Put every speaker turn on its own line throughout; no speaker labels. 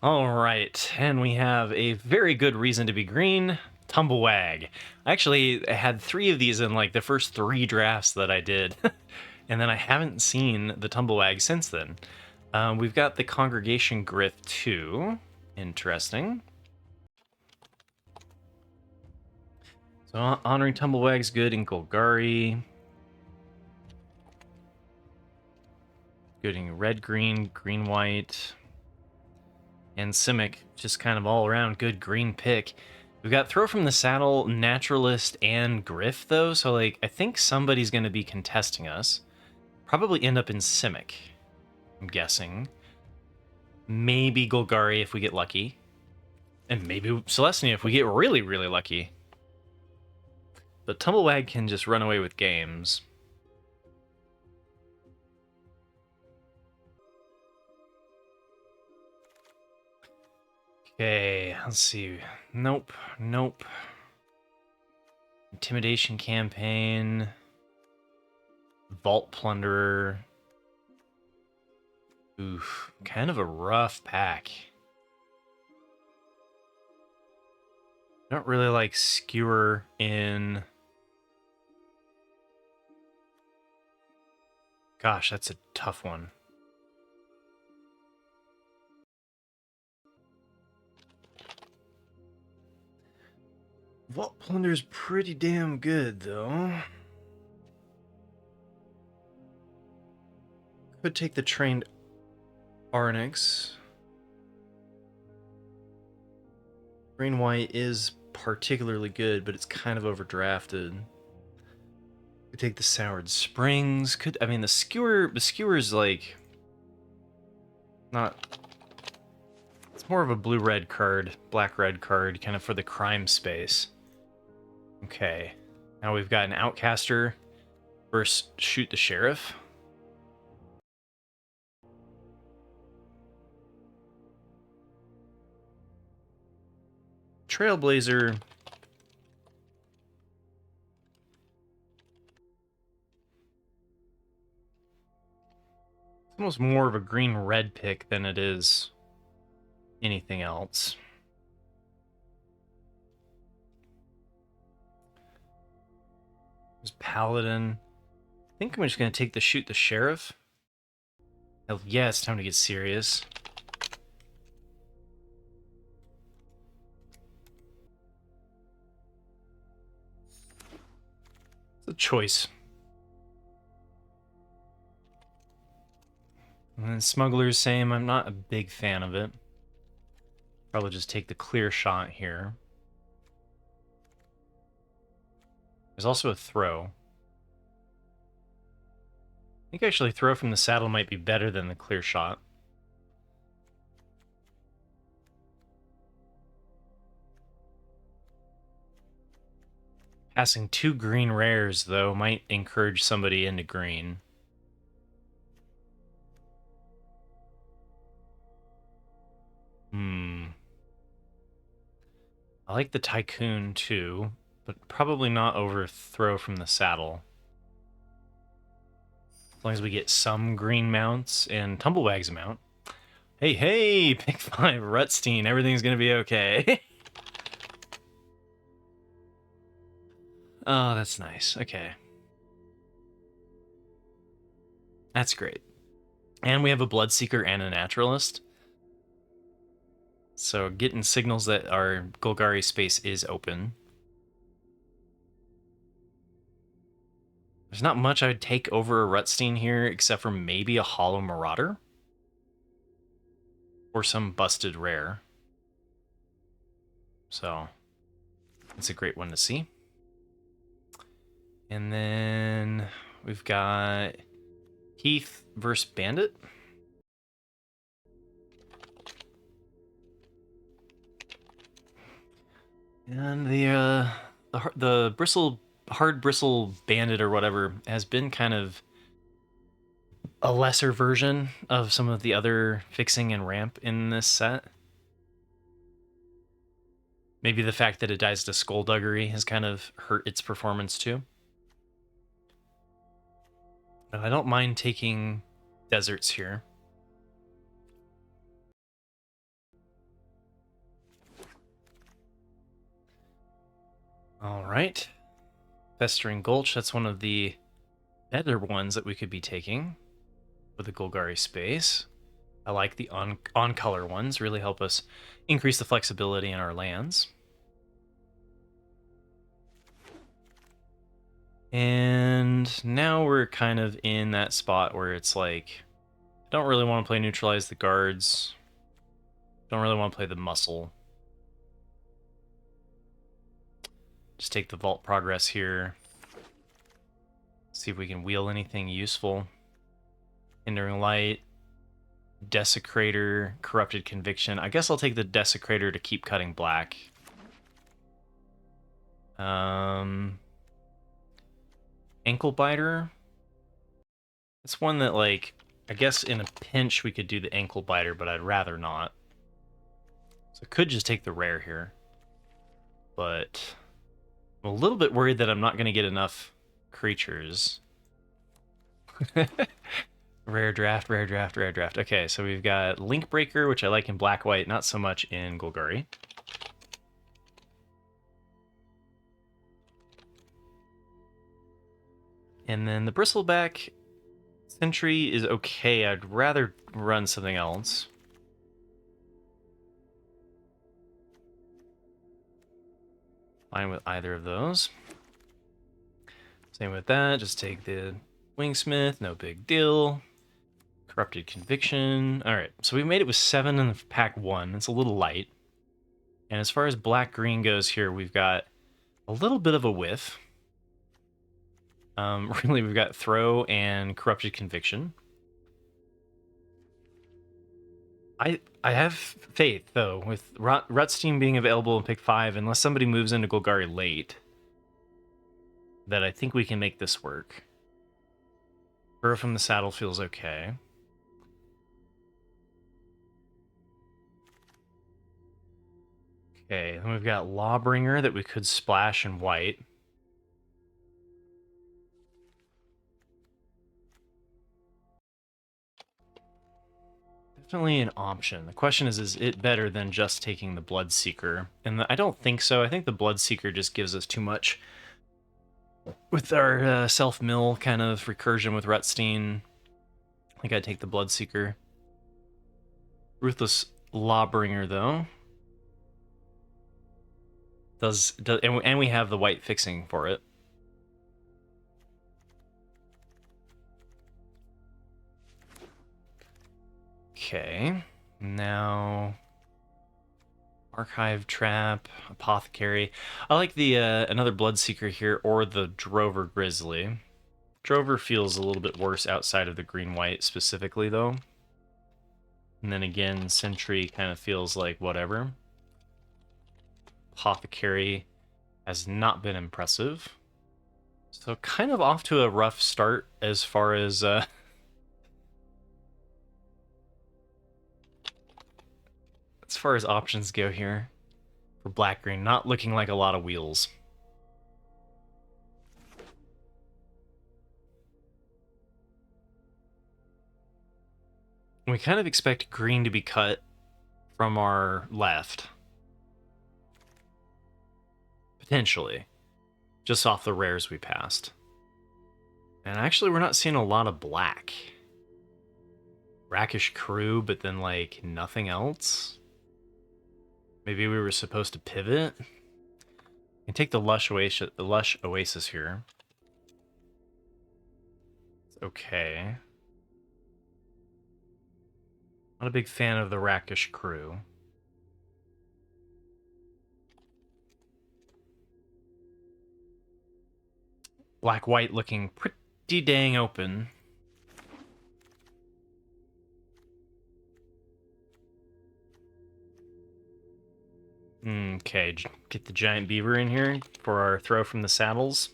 All right, and we have a very good reason to be green, Tumbleswagg. I actually had 3 of these in like the first 3 drafts that I did, and then I haven't seen the Tumbleswagg since then. We've got the Congregation Griff too. Interesting. So honoring Tumbleswagg's good in Golgari. Good in red, green, green, white. And Simic, just kind of all around good green pick. We've got Throw from the Saddle, Naturalist, and Griff, though, so like I think somebody's going to be contesting us. Probably end up in Simic, I'm guessing. Maybe Golgari if we get lucky. And maybe Celestia if we get really, really lucky. But Tumbleswagg can just run away with games. Okay, let's see. Nope, nope. Intimidation Campaign. Vault Plunderer. Oof, kind of a rough pack. I don't really like Skewer in... Gosh, that's a tough one. Vault Plunder's pretty damn good, though. Could take the trained Arnix. Green-white is particularly good, but it's kind of overdrafted. Could take the Soured Springs. Could, I mean, the skewer's like not. It's more of a blue-red card, black-red card, kind of for the crime space. Okay, now we've got an Outcaster versus Shoot the Sheriff. Trailblazer. It's almost more of a green-red pick than it is anything else. There's Paladin. I think I'm just going to take the Shoot the Sheriff. Hell yeah, it's time to get serious. It's a choice. And then Smuggler's same. I'm not a big fan of it. Probably just take the clear shot here. There's also a throw. I think actually Throw from the Saddle might be better than the clear shot. Passing 2 green rares, though, might encourage somebody into green. I like the Tycoon, too, but probably not over Throw from the Saddle. As long as we get some green mounts and Tumbleswagg's mount. Hey, hey, pick 5, Rutstein, everything's gonna be okay. Oh, that's nice. Okay. That's great. And we have a Bloodseeker and a Naturalist. So getting signals that our Golgari space is open. There's not much I'd take over a Rutstein here, except for maybe a Hollow Marauder. Or some busted rare. So, it's a great one to see. And then we've got Heath versus Bandit. And the hard bristle bandit or whatever has been kind of a lesser version of some of the other fixing and ramp in this set. Maybe the fact that it dies to Skullduggery has kind of hurt its performance too. But I don't mind taking deserts here. All right. Festering Gulch, that's one of the better ones that we could be taking with the Golgari space. I like the on-color ones, really help us increase the flexibility in our lands. And now we're kind of in that spot where it's like, don't really want to play Neutralize the Guards. Don't really want to play the Muscle. Just take the Vault Progress here. See if we can wheel anything useful. Hindering Light, Desecrator, Corrupted Conviction. I guess I'll take the Desecrator to keep cutting black. Ankle Biter. It's one that, like, I guess in a pinch we could do the Ankle Biter, but I'd rather not. So I could just take the rare here. But I'm a little bit worried that I'm not going to get enough creatures. Rare draft, rare draft, rare draft. Okay, so we've got Link Breaker, which I like in black-white, not so much in Golgari. And then the Bristleback Sentry is okay. I'd rather run something else. Fine with either of those. Same with that. Just take the Wingsmith. No big deal. Corrupted Conviction. All right, so we made it with 7 in pack 1. It's a little light. And as far as black-green goes here, we've got a little bit of a whiff. Really, we've got Throw and Corrupted Conviction. I have faith, though, with Rutstein being available in pick 5, unless somebody moves into Golgari late, that I think we can make this work. Burrow from the Saddle feels okay. Okay, then we've got Lawbringer that we could splash in white. Definitely an option. The question is it better than just taking the Bloodseeker? And I don't think so. I think the Bloodseeker just gives us too much with our self-mill kind of recursion with Rutstein. I think I'd take the Bloodseeker. Ruthless Lawbringer, though. And we have the white fixing for it. Okay, now Archive Trap, Apothecary. I like the another Bloodseeker here, or the Drover Grizzly. Drover feels a little bit worse outside of the green-white specifically, though. And then again, Sentry kind of feels like whatever. Apothecary has not been impressive. So kind of off to a rough start as far as... as far as options go here for black-green, not looking like a lot of wheels. We kind of expect green to be cut from our left. Potentially. Just off the rares we passed. And actually, we're not seeing a lot of black. Rakish Crew, but then, like, nothing else? Maybe we were supposed to pivot? We can take the Lush Oasis here. It's okay. Not a big fan of the Rakish Crew. Black-white looking pretty dang open. Okay, get the Giant Beaver in here for our Throw from the Saddles.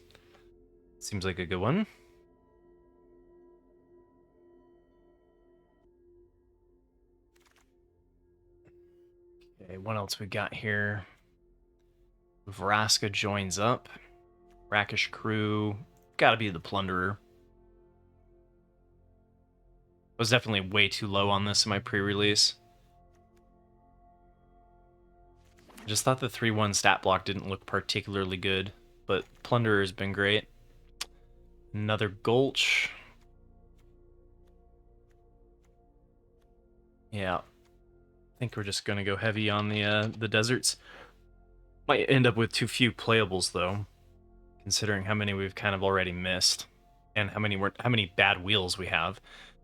Seems like a good one. Okay, what else we got here? Vraska joins up. Rakish Crew. Gotta be the Plunderer. Was definitely way too low on this in my pre-release. Just thought the 3-1 stat block didn't look particularly good but Plunderer's been great. Another Gulch. Yeah. I think we're just gonna go heavy on the deserts. Might end up with too few playables though, considering how many we've kind of already missed, and how many bad wheels we have.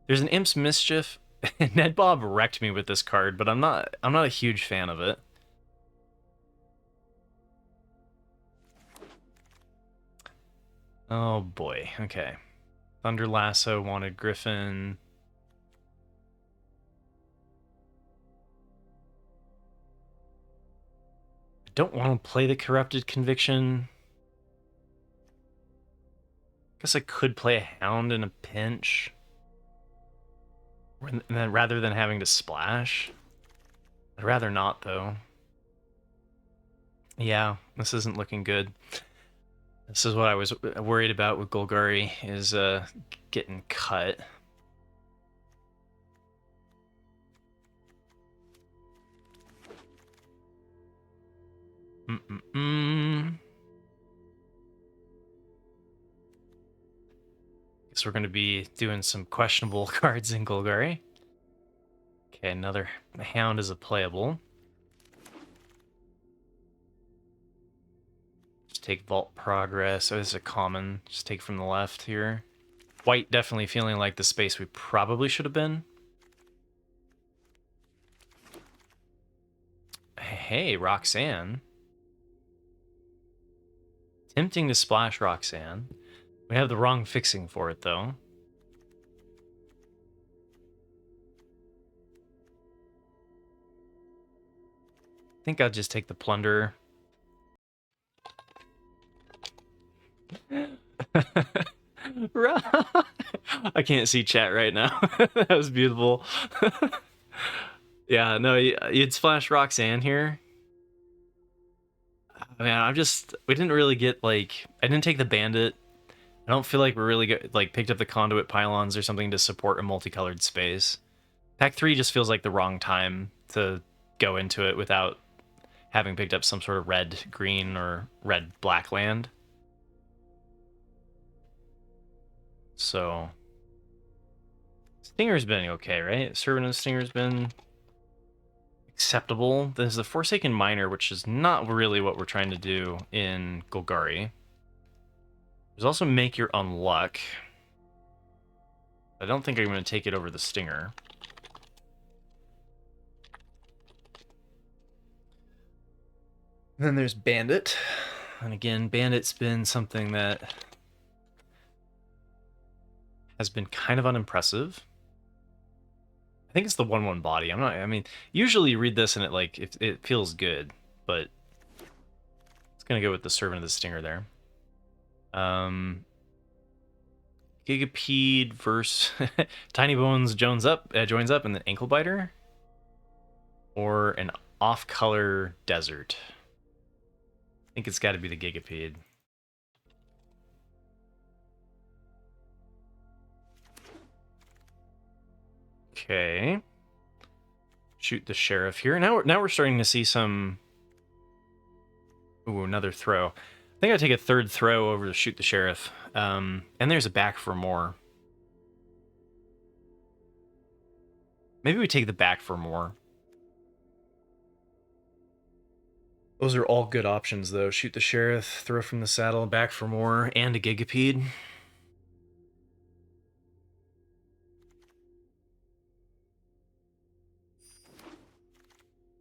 There's an Imp's Mischief. Ned Bob wrecked me with this card, but I'm not a huge fan of it. Oh boy. Okay. Thunder Lasso wanted Griffin. I don't want to play the Corrupted Conviction. Guess I could play a Hound in a pinch. And then rather than having to splash. I'd rather not, though. Yeah, this isn't looking good. This is what I was worried about with Golgari, is getting cut. Guess we're going to be doing some questionable cards in Golgari. Okay, another Hound is a playable. Just take Vault Progress. Oh, this is a common. Just take from the left here. White definitely feeling like the space we probably should have been. Hey, Roxanne. Tempting to splash Roxanne. We have the wrong fixing for it, though. I think I'll just take the Plunder. I can't see chat right now. That was beautiful. Yeah, no, you'd splash Roxanne here. Man, we didn't really get, like, I didn't take the Bandit. I don't feel like we really picked up the Conduit Pylons or something to support a multicolored space. Pack 3 just feels like the wrong time to go into it without having picked up some sort of red-green or red-black land. So, Stinger's been okay, right? Servant of the Stinger's been acceptable. There's the Forsaken Miner, which is not really what we're trying to do in Golgari. There's also Make Your Unluck. I don't think I'm going to take it over the Stinger. And then there's Bandit. And again, Bandit's been something that has been kind of unimpressive. I think it's the 1/1 body. I mean, usually you read this and it feels good, but it's going to go with the Servant of the Stinger there. Gigapede versus Tiny Bones joins up, and then Ankle Biter, or an off-color Desert. I think it's got to be the Gigapede. Okay. Shoot the Sheriff here. Now we're starting to see some. Ooh, another throw. I think I'd take a third throw over to Shoot the Sheriff. And there's a Back for More. Maybe we take the Back for More. Those are all good options, though. Shoot the Sheriff, throw from the saddle, Back for More, and a Gigapede.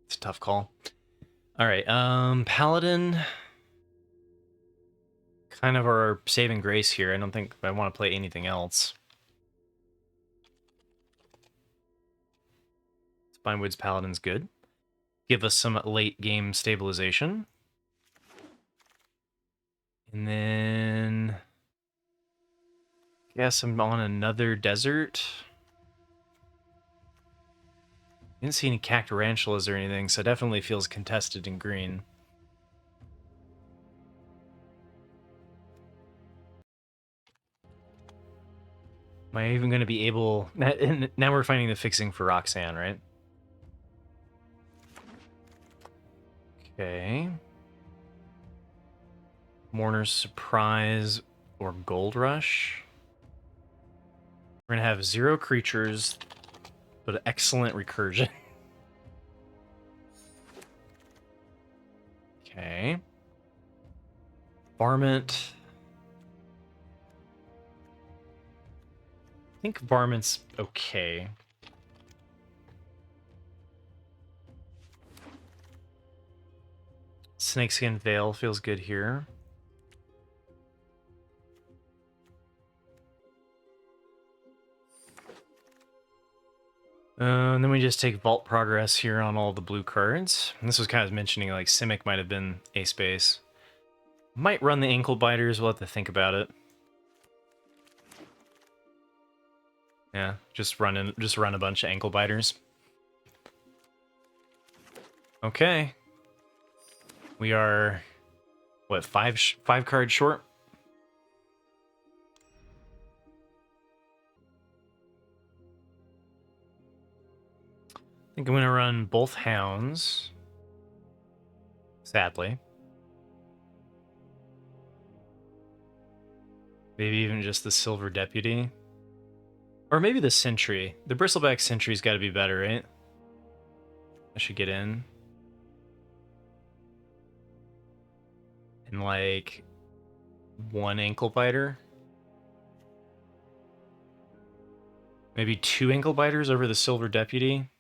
It's a tough call. All right, Paladin. Kind of our saving grace here. I don't think I want to play anything else. Spinewood's Paladin's good. Give us some late game stabilization. And then guess I'm on another desert. Didn't see any Cactarantulas or anything, so it definitely feels contested in green. Am I even going to be able... Now we're finding the fixing for Roxanne, right? Okay. Mourner's Surprise or Gold Rush. We're gonna have 0 creatures, but excellent recursion. Okay. Varmint. I think Varmint's okay. Snakeskin Veil feels good here. And then we just take Vault Progress here on all the blue cards. And this was kind of mentioning like Simic might have been a space. Might run the Ankle Biters, we'll have to think about it. Yeah, just run a bunch of Ankle Biters. Okay. We are, what, five cards short? I think I'm going to run both Hounds. Sadly. Maybe even just the Silver Deputy. Or maybe the Sentry. The Bristleback Sentry's got to be better, right? I should get in. And like 1 Ankle Biter. Maybe 2 Ankle Biters over the Silver Deputy.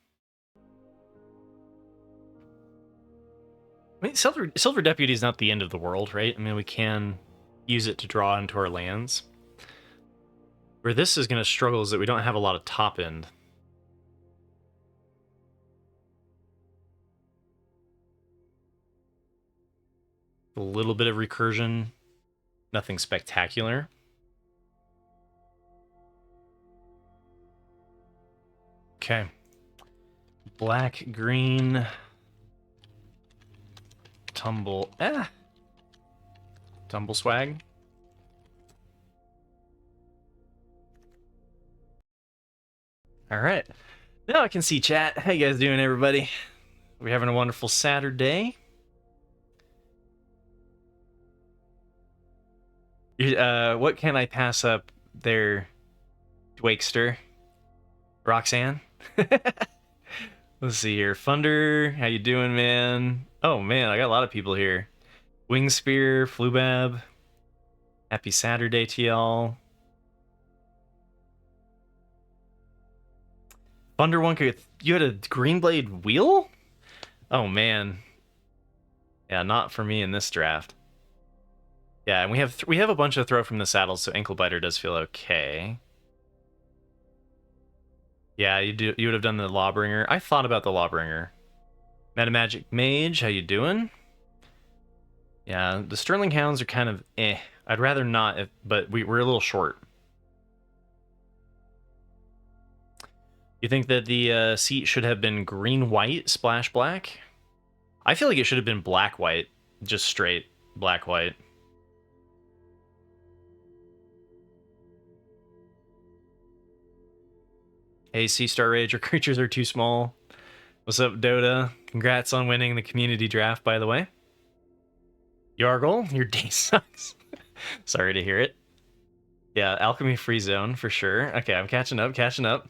I mean, Silver Deputy is not the end of the world, right? I mean, we can use it to draw into our lands. Where this is going to struggle is that we don't have a lot of top end. A little bit of recursion. Nothing spectacular. Okay. Black, green... Tumbleswagg. All right. Now I can see chat. How you guys doing, everybody? We're having a wonderful Saturday. What can I pass up there, Dwakester? Roxanne? Let's see here. Thunder, how you doing, man? Oh, man, I got a lot of people here. Wingspear, Flubab. Happy Saturday to y'all. Thunder Wonka, you had a Greenblade wheel? Oh, man. Yeah, not for me in this draft. Yeah, and we have a bunch of throw from the saddles, so Ankle Biter does feel okay. Yeah, you would have done the Lawbringer. I thought about the Lawbringer. Metamagic Mage, how you doing? Yeah, the Sterling Hounds are kind of eh. I'd rather not, but we're a little short. You think that the seat should have been green-white, splash-black? I feel like it should have been black-white, just straight black-white. Hey, Sea-Star Rage, your creatures are too small. What's up, Dota? Congrats on winning the community draft, by the way. Yargle, your day sucks. Sorry to hear it. Yeah, Alchemy Free Zone, for sure. Okay, I'm catching up.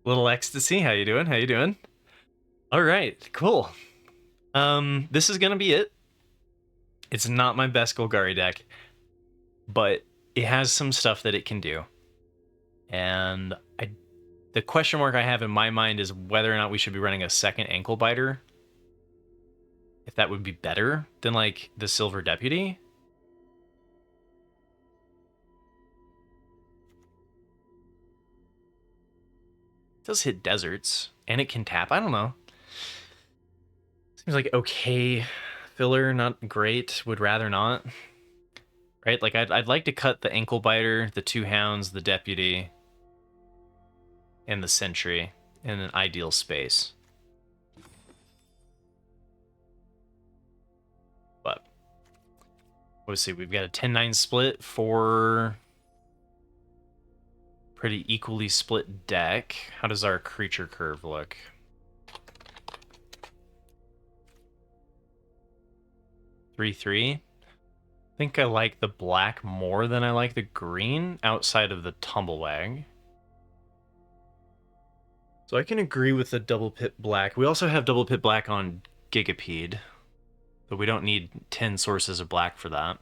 Little Ecstasy, how you doing? All right, cool. This is gonna be it. It's not my best Golgari deck, but it has some stuff that it can do. And the question mark I have in my mind is whether or not we should be running a second Ankle Biter. If that would be better than, like, the Silver Deputy. It does hit deserts, and it can tap. I don't know. Seems like okay filler, not great. Would rather not. Right? Like, I'd like to cut the Ankle Biter, the 2 Hounds, the Deputy, and the Sentry in an ideal space. But let's see, we've got a 10-9 split for pretty equally split deck. How does our creature curve look? Three. think I like the black more than I like the green outside of the Tumbleswagg. So I can agree with the double pit black. We also have double pit black on Gigapede, but we don't need 10 sources of black for that.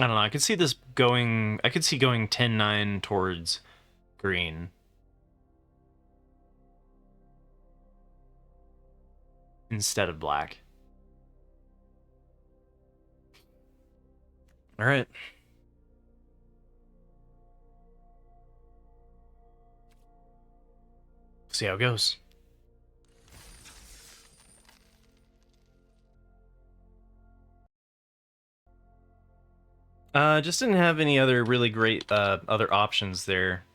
I don't know, I could see this going, I could see going 10-9 towards green. Instead of black. All right. See how it goes. Just didn't have any other really great other options there.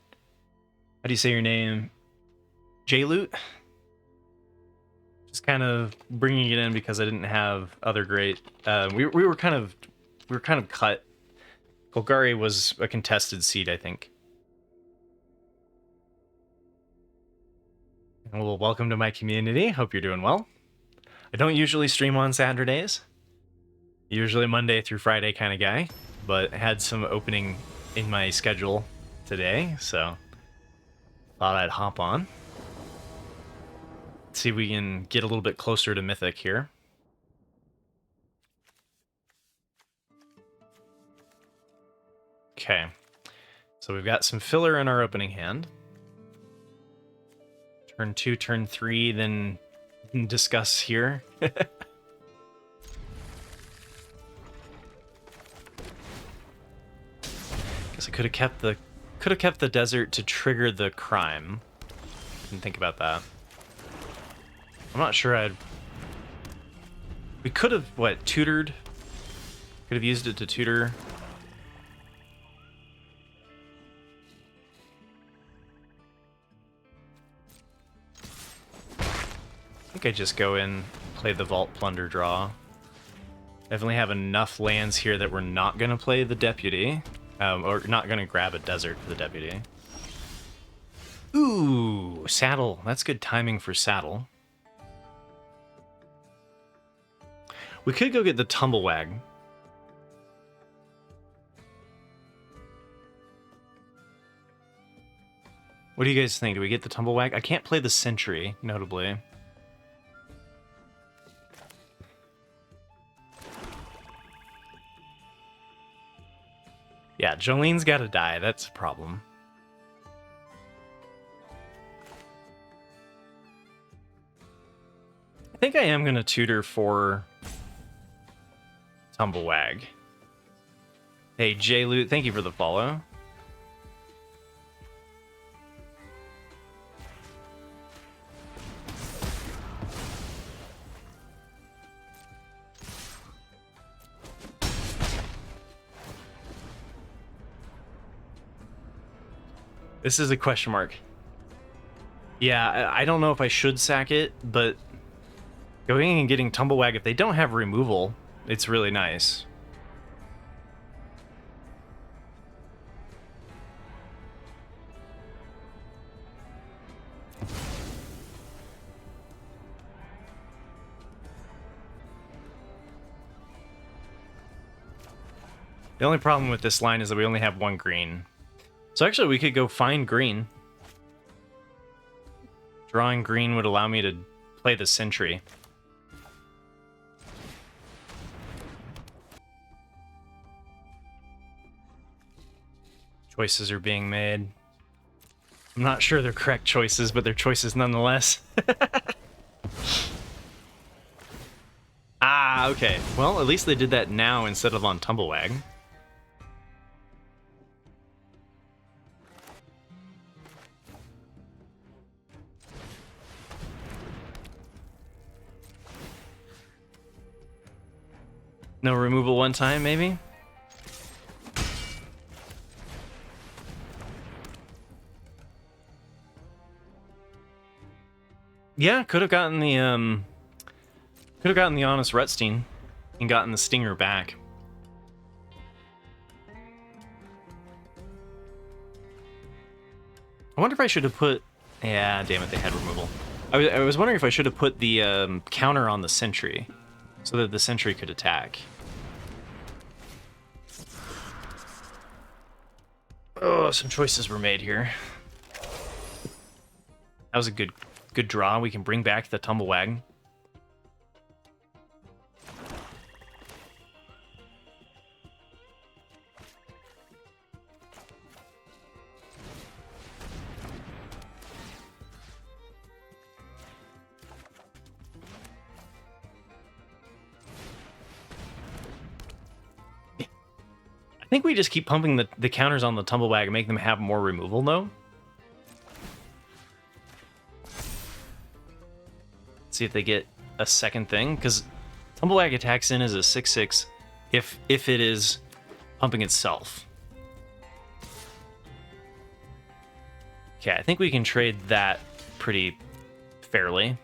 How do you say your name? J-Loot? Just kind of bringing it in because I didn't have other great. We were kind of cut. Golgari was a contested seed, I think. Well, welcome to my community. Hope you're doing well. I don't usually stream on Saturdays. Usually Monday through Friday kind of guy, but I had some opening in my schedule today, so thought I'd hop on. See if we can get a little bit closer to Mythic here. Okay, so we've got some filler in our opening hand. Turn 2, turn 3, then discuss here. Guess I could have kept the desert to trigger the crime. Didn't think about that. I'm not sure we could have, what, tutored? Could have used it to tutor. I think I just go in, play the Vault Plunder draw. Definitely have enough lands here that we're not going to play the Deputy. Or not going to grab a desert for the Deputy. Ooh, Saddle. That's good timing for Saddle. We could go get the Tumbleswagg. What do you guys think? Do we get the Tumbleswagg? I can't play the Sentry, notably. Yeah, Jolene's gotta die. That's a problem. I think I am gonna tutor for Tumbleswagg. Hey, J-Loot, thank you for the follow. This is a question mark. Yeah, I don't know if I should sack it, but going and getting Tumbleswagg, if they don't have removal, it's really nice. The only problem with this line is that we only have one green. So actually we could go find green. Drawing green would allow me to play the Sentry. Choices are being made. I'm not sure they're correct choices, but they're choices nonetheless. Ah, okay. Well, at least they did that now instead of on Tumbleswagg. No removal one time, maybe? Yeah, could have gotten the Honest Rutstein and gotten the Stinger back. I wonder if I should have put... Yeah, damn it, they had removal. I was wondering if I should have put the counter on the sentry, so that the sentry could attack. Oh, some choices were made here. That was a good draw. We can bring back the Tumbleswagg. I think we just keep pumping the counters on the Tumbleswagg and make them have more removal, though. See if they get a second thing, because Tumbleswagg attacks in as a 6/6 if it is pumping itself. Okay, I think we can trade that pretty fairly.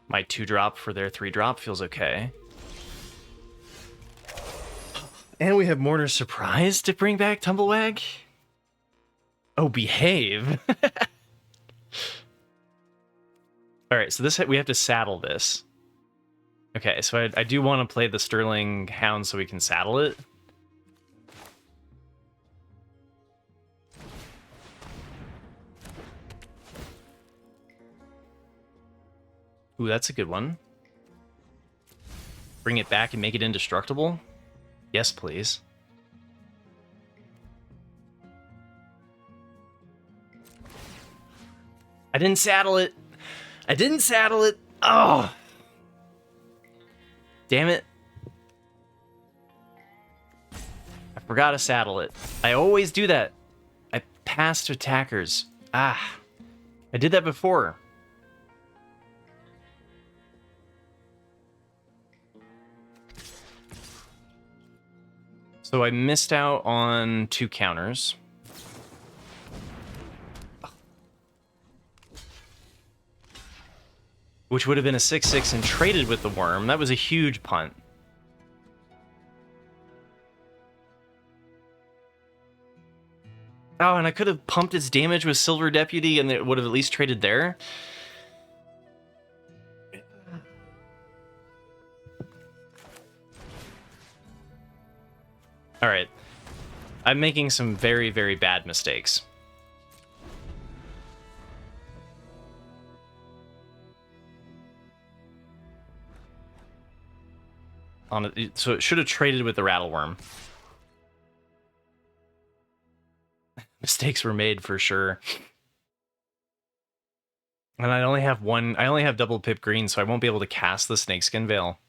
My 2-drop for their 3-drop feels okay. And we have Mourner's Surprise to bring back Tumbleswagg. Oh, behave. All right, so this we have to saddle this. Okay, so I do want to play the Sterling Hound so we can saddle it. Ooh, that's a good one. Bring it back and make it indestructible? Yes, please. I didn't saddle it. I didn't saddle it. Oh. Damn it. I forgot to saddle it. I always do that. I pass to attackers. Ah. I did that before. So I missed out on 2 counters. Which would have been a 6/6 and traded with the worm. That was a huge punt. Oh, and I could have pumped its damage with Silver Deputy and it would have at least traded there. All right. I'm making some very, very bad mistakes. So it should have traded with the Rattleworm. Mistakes were made for sure. And I only have double pip green, so I won't be able to cast the Snakeskin Veil.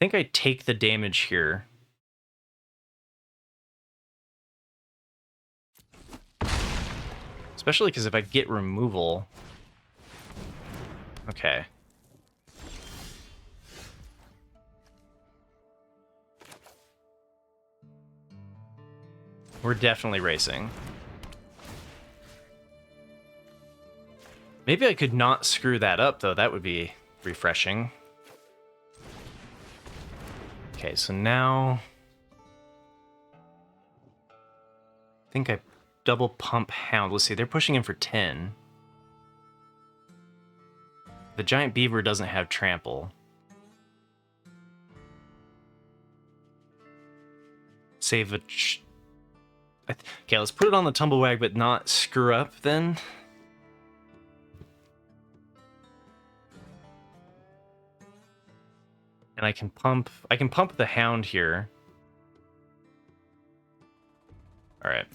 I think I take the damage here. Especially because if I get removal... Okay. We're definitely racing. Maybe I could not screw that up, though. That would be refreshing. Okay, so now... I think I double pump Hound. Let's see, they're pushing in for 10. The Giant Beaver doesn't have Trample. Save a... Okay, let's put it on the Tumbleswagg, but not screw up then. And I can pump the Hound here. All right.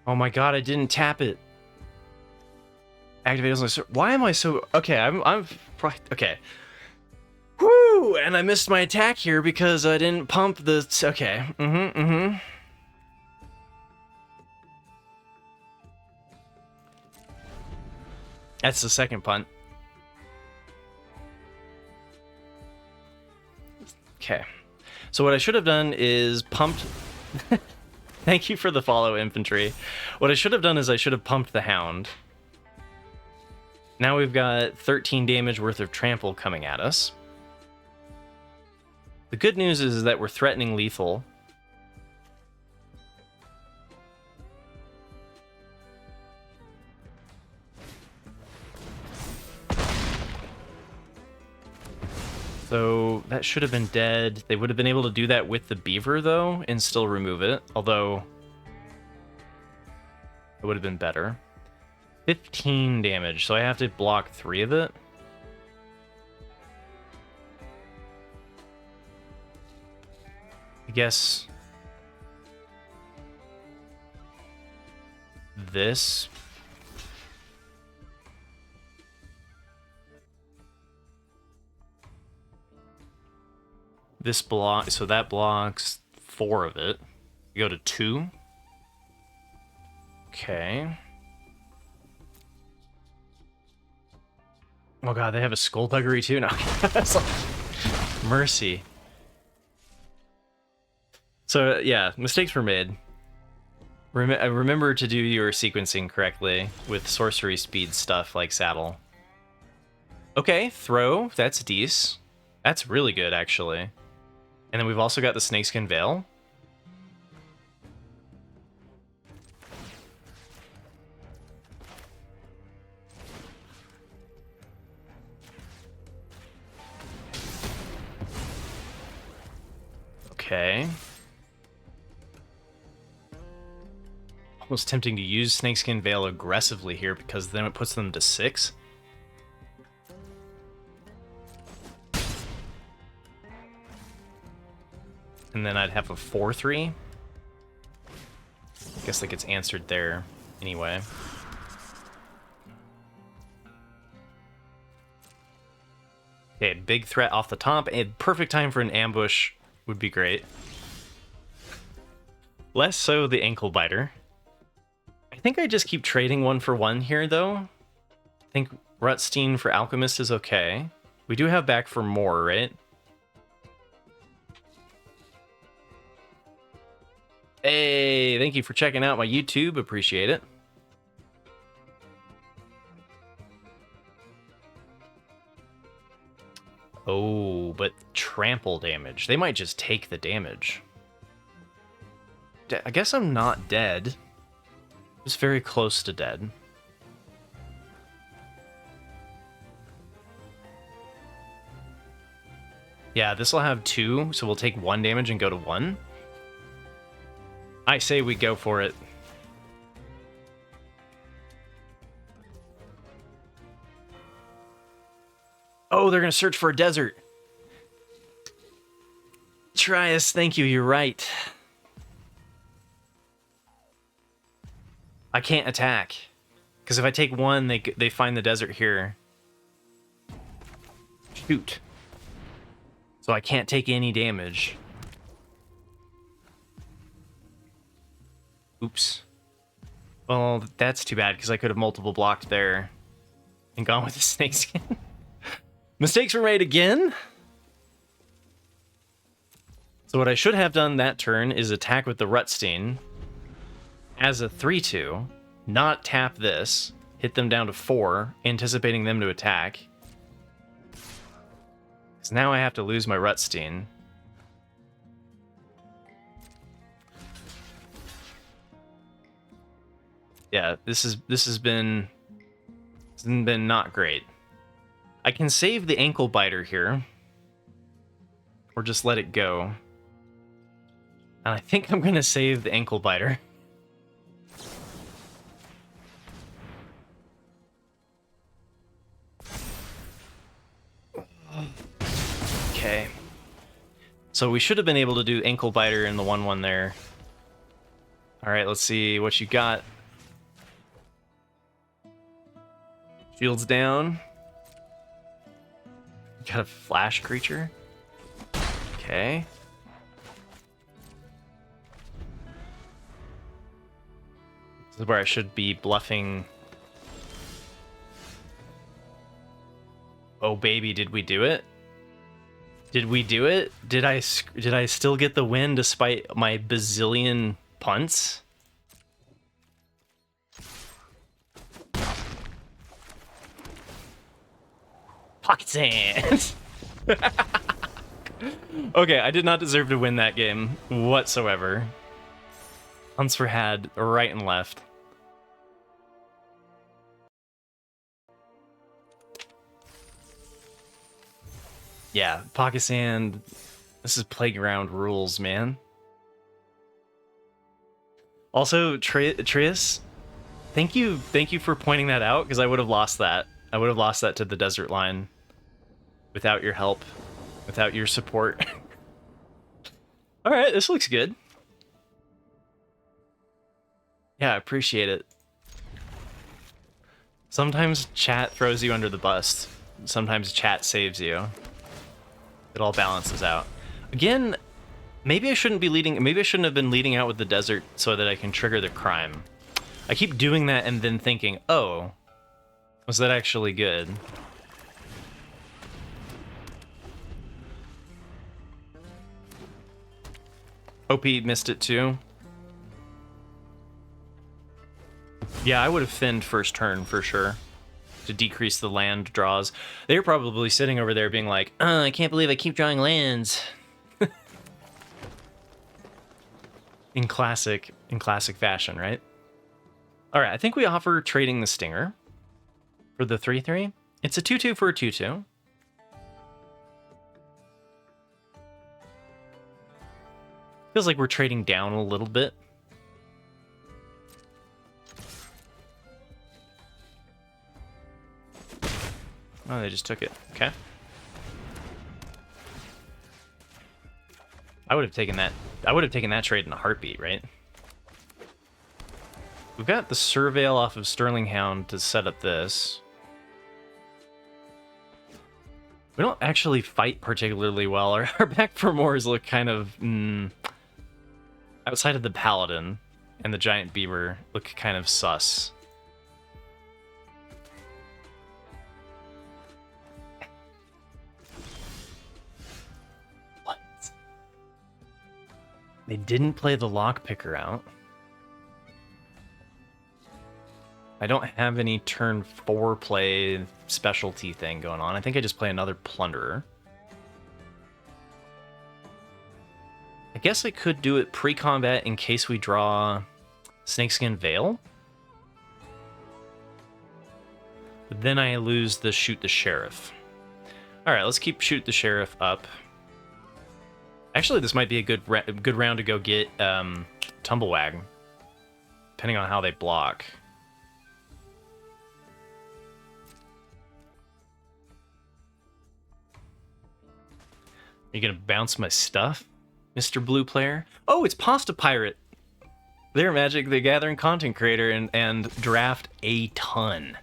Oh my god, I didn't tap it. Activate as why am I so... Okay, I'm okay. Whoo! And I missed my attack here because I didn't pump the... Okay. That's the second punt. Okay. So what I should have done is pumped... Thank you for the follow, infantry. What I should have done is I should have pumped the Hound. Now we've got 13 damage worth of trample coming at us. The good news is that we're threatening lethal. So that should have been dead. They would have been able to do that with the beaver, though, and still remove it. Although, it would have been better. 15 damage, so I have to block 3 of it. I guess this. This block, so that blocks 4 of it. You go to 2. Okay. Oh god, they have a skullduggery too now. Mercy. So yeah, mistakes were made. Remember to do your sequencing correctly with sorcery speed stuff like saddle. Okay, throw. That's decent. That's really good, actually. And then we've also got the snakeskin veil. Okay. Almost tempting to use snakeskin veil aggressively here because then it puts them to 6. And then I'd have a 4/3. I guess that gets answered there anyway. Okay, big threat off the top. And perfect time for an ambush would be great. Less so the ankle biter. I think I just keep trading 1 for 1 here, though. I think Rutstein for Alchemist is okay. We do have back for more, right? Hey, thank you for checking out my YouTube. Appreciate it. Oh, but trample damage. They might just take the damage. I guess I'm not dead. Just very close to dead. Yeah, this will have 2, so we'll take 1 damage and go to 1. I say we go for it. Oh, they're gonna search for a desert. Trius, thank you, you're right. I can't attack. Because if I take 1, they find the desert here. Shoot. So I can't take any damage. Oops. Well, that's too bad, because I could have multiple blocked there and gone with the snakeskin. Mistakes were made again. So what I should have done that turn is attack with the Rutstein as a 3/2, not tap this, hit them down to 4, anticipating them to attack. Because now I have to lose my Rutstein. Yeah, this has been not great. I can save the ankle biter here, or just let it go. And I think I'm gonna save the ankle biter. Okay. So we should have been able to do ankle biter in the 1/1 there. All right, let's see what you got. Shields down. Got a flash creature. Okay. This is where I should be bluffing. Oh baby, did we do it? Did we do it? Did I still get the win despite my bazillion punts? Pocket sand. Okay, I did not deserve to win that game whatsoever. Hunts were had right and left. Yeah, Pocket Sand. This is playground rules, man. Also, Trius, thank you for pointing that out, because I would have lost that. I would have lost that to the desert line without your help, without your support. All right, this looks good. Yeah, I appreciate it. Sometimes chat throws you under the bus. Sometimes chat saves you. It all balances out. Again, maybe I shouldn't be leading. Maybe I shouldn't have been leading out with the desert so that I can trigger the crime. I keep doing that and then thinking, oh, was that actually good? OP missed it too. Yeah, I would have thinned first turn for sure to decrease the land draws. They're probably sitting over there being like, I can't believe I keep drawing lands. in classic fashion, right? All right, I think we offer trading the Stinger for the 3/3. It's a 2/2 for a 2/2. Feels like we're trading down a little bit. Oh, they just took it. Okay. I would have taken that. I would have taken that trade in a heartbeat, right? We've got the Surveil off of Sterling Hound to set up this. We don't actually fight particularly well. Our back for mores look kind of outside of the Paladin and the Giant Beaver look kind of sus. They didn't play the Lockpicker out. I don't have any turn 4 play specialty thing going on. I think I just play another Plunderer. I guess I could do it pre-combat in case we draw Snakeskin Veil. But then I lose the Shoot the Sheriff. Alright, let's keep Shoot the Sheriff up. Actually, this might be a good round to go get Tumbleswagg, depending on how they block. Are you gonna bounce my stuff, Mr. Blue Player? Oh, it's Pasta Pirate. They're Magic the Gathering content creator and draft a ton.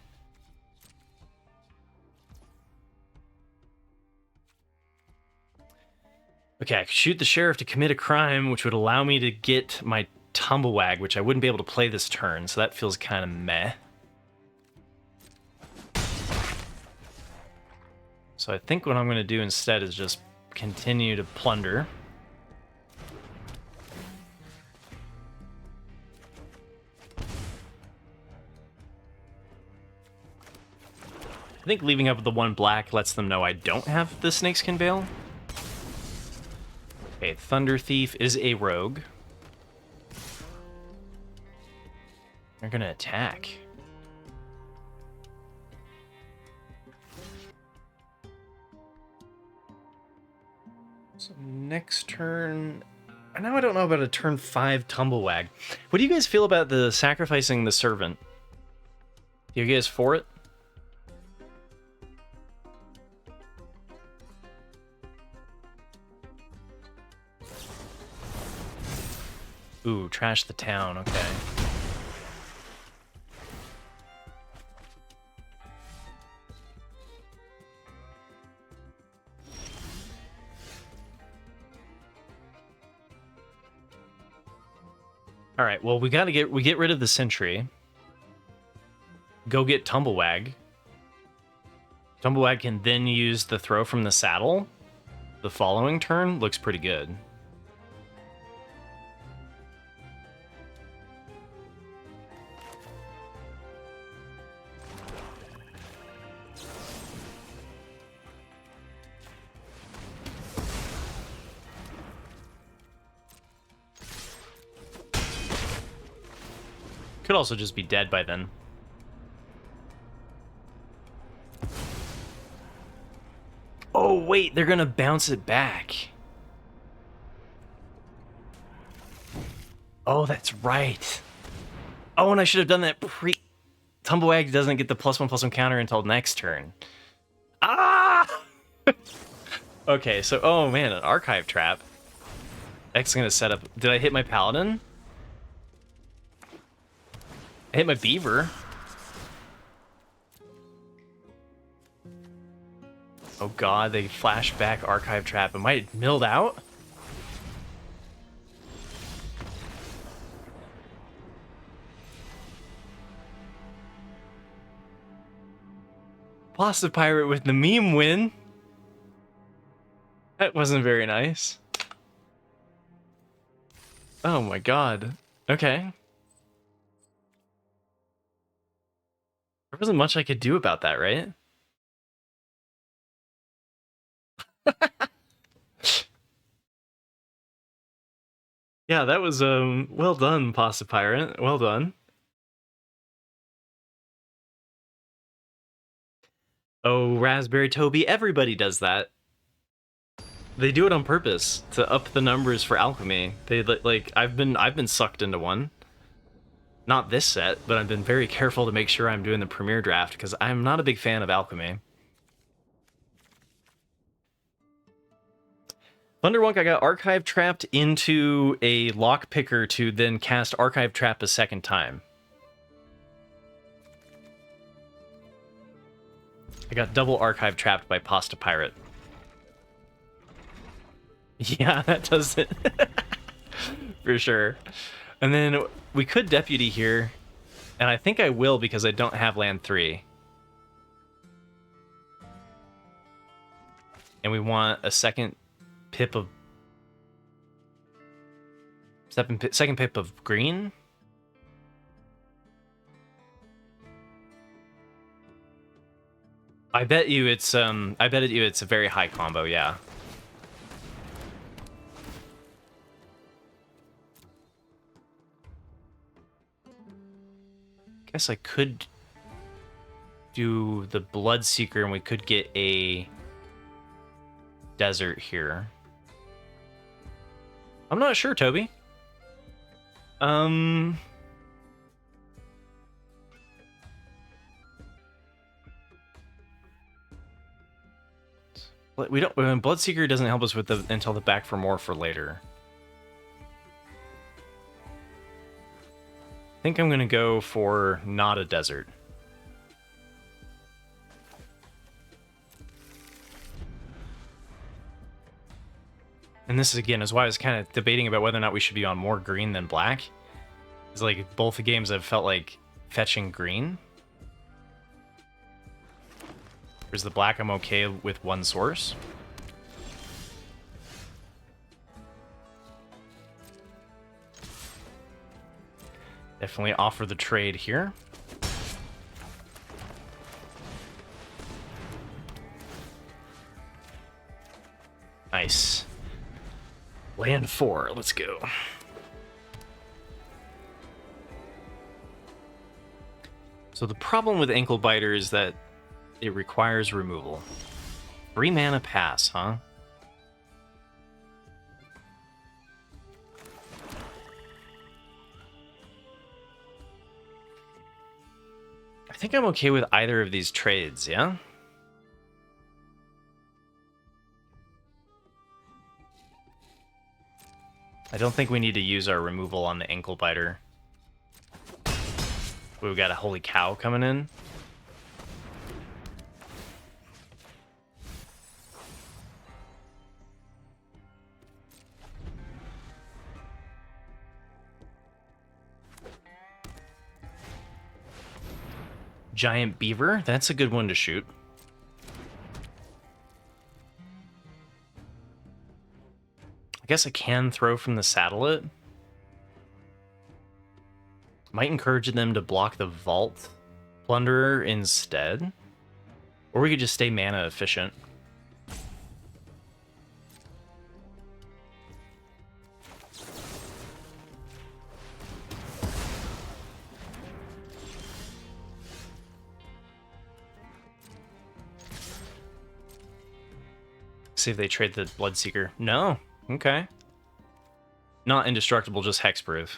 Okay, I could shoot the sheriff to commit a crime, which would allow me to get my Tumbleswagg, which I wouldn't be able to play this turn, so that feels kind of meh. So I think what I'm going to do instead is just continue to plunder. I think leaving up with the 1 black lets them know I don't have the Snakeskin Veil. Okay, Thunder Thief is a rogue. They're gonna attack. So next turn... Now I don't know about a turn 5 Tumbleswagg. What do you guys feel about the sacrificing the servant? You guys for it? Ooh, trash the town, okay. Alright, well we get rid of the sentry. Go get Tumbleswagg. Tumbleswagg can then use the throw from the saddle. The following turn looks pretty good. also just be dead by then. Oh, wait, they're gonna bounce it back. Oh, that's right. Oh, and I should have done that pre... Tumbleswagg doesn't get the +1/+1 counter until next turn. Ah! Okay, so, oh man, an archive trap. X is gonna set up... Did I hit my paladin? I hit my beaver. Oh god, they flash back archive trap. Am I milled out? Pasta Pirate with the meme win. That wasn't very nice. Oh my god. Okay. There wasn't much I could do about that, right? Yeah, that was well done, Pasta Pirate. Well done. Oh, Raspberry Toby, everybody does that. They do it on purpose to up the numbers for alchemy. They like I've been sucked into one. Not this set, but I've been very careful to make sure I'm doing the premier draft because I'm not a big fan of alchemy. Thunderwonk, I got Archive Trapped into a Lockpicker to then cast Archive Trap a second time. I got double Archive Trapped by Pasta Pirate. Yeah, that does it. For sure. And then we could Deputy here, and I think I will because I don't have land 3. And we want a second pip of... second pip of green? I bet you it's a very high combo, yeah. Guess I could do the Bloodseeker and we could get a desert here. I'm not sure, Toby. We don't. Bloodseeker doesn't help us with the until the back for more for later. I think I'm gonna go for not a desert. And this is again is why I was kind of debating about whether or not we should be on more green than black. It's like both the games have felt like fetching green. Whereas the black I'm okay with one source. Definitely offer the trade here. Nice. Land 4, let's go. So the problem with Ankle Biter is that it requires removal. 3 mana pass, huh? I think I'm okay with either of these trades, yeah? I don't think we need to use our removal on the Ankle Biter. We've got a Holy Cow coming in. Giant Beaver, that's a good one to shoot. I guess I can throw from the Saddle-It. Might encourage them to block the Vault Plunderer instead. Or we could just stay mana efficient. see if they trade the Bloodseeker. No. Okay. Not indestructible, just hexproof.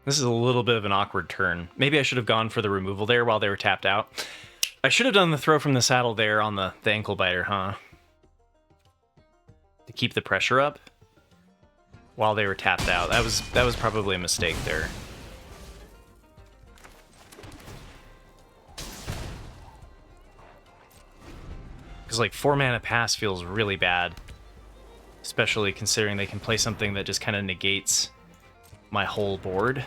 This is a little bit of an awkward turn. Maybe I should have gone for the removal there while they were tapped out. I should have done the throw from the saddle there on the ankle biter, huh? To keep the pressure up while they were tapped out. That was probably a mistake there. Because like 4 mana pass feels really bad. Especially considering they can play something that just kind of negates my whole board.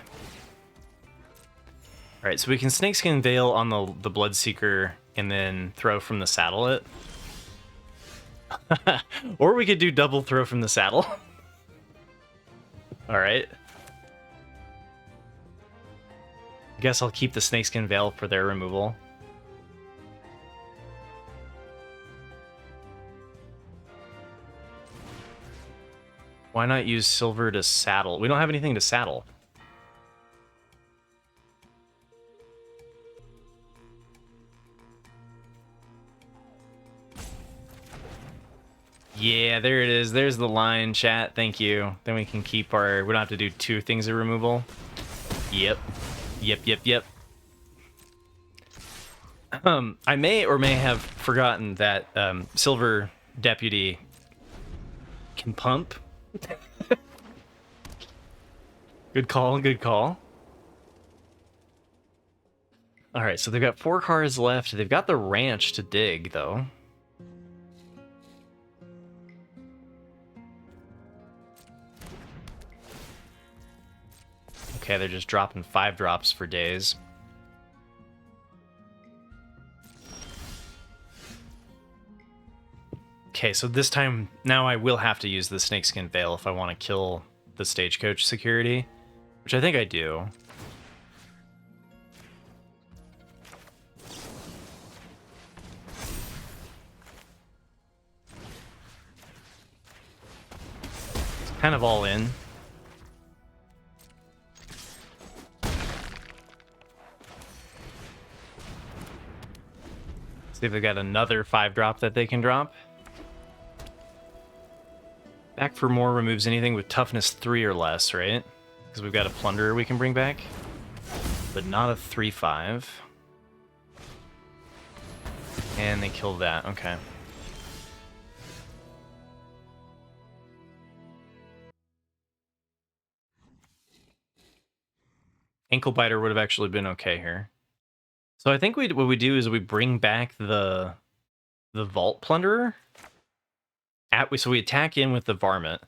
Alright, so we can Snakeskin Veil on the Bloodseeker and then throw from the saddle it. Or we could do double throw from the saddle. Alright. I guess I'll keep the Snakeskin Veil for their removal. Why not use silver to saddle? We don't have anything to saddle. Yeah, there it is. There's the line, chat. Thank you. Then we can keep our... We don't have to do 2 things of removal. Yep. Yep. I may or may have forgotten that Silver Deputy can pump. Good call. Alright, so they've got 4 cards left. They've got the ranch to dig, though. Okay, they're just dropping 5 drops for days. Okay, so this time, now I will have to use the Snakeskin Veil if I want to kill the Stagecoach security, which I think I do. It's kind of all in. See if they've got another 5-drop that they can drop. Back for more removes anything with toughness 3 or less, right? Because we've got a Plunderer we can bring back. But not a 3/5. And they killed that, okay. Ankle Biter would have actually been okay here. So I think what we do is we bring back the Vault Plunderer. So we attack in with the Varmint.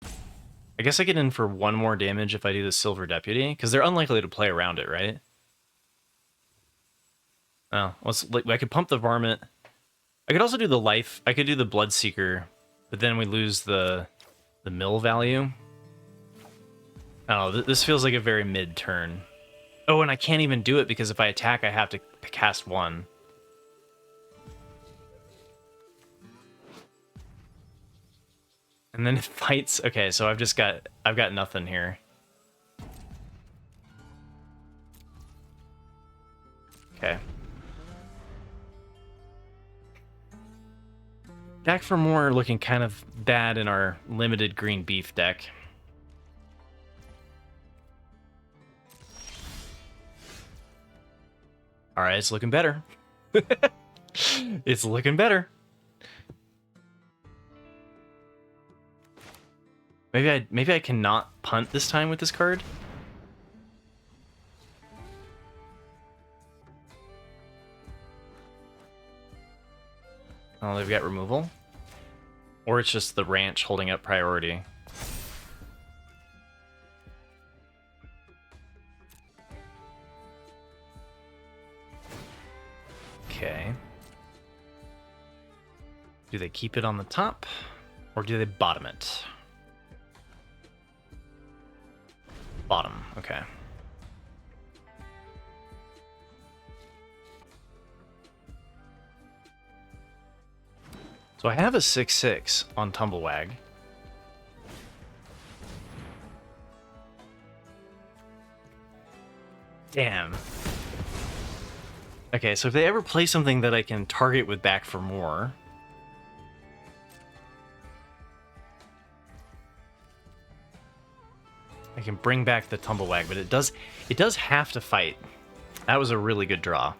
I guess I get in for 1 more damage if I do the Silver Deputy, because they're unlikely to play around it, right? Oh, I could pump the Varmint. I could also do the Life. I could do the Bloodseeker, but then we lose the mill value. Oh, this feels like a very mid-turn. Oh, and I can't even do it because if I attack, I have to cast 1. And then it fights. Okay, so I've got nothing here. Okay. Back for more looking kind of bad in our limited green beef deck. All right, it's looking better. It's looking better. Maybe I cannot punt this time with this card. Oh, they've got removal. Or it's just the ranch holding up priority. Okay. Do they keep it on the top? Or do they bottom it? Bottom, okay. So I have a 6/6 on Tumbleswagg. Damn. Okay, so if they ever play something that I can target with Back for More... I can bring back the Tumbleswagg, but it does have to fight. That was a really good draw.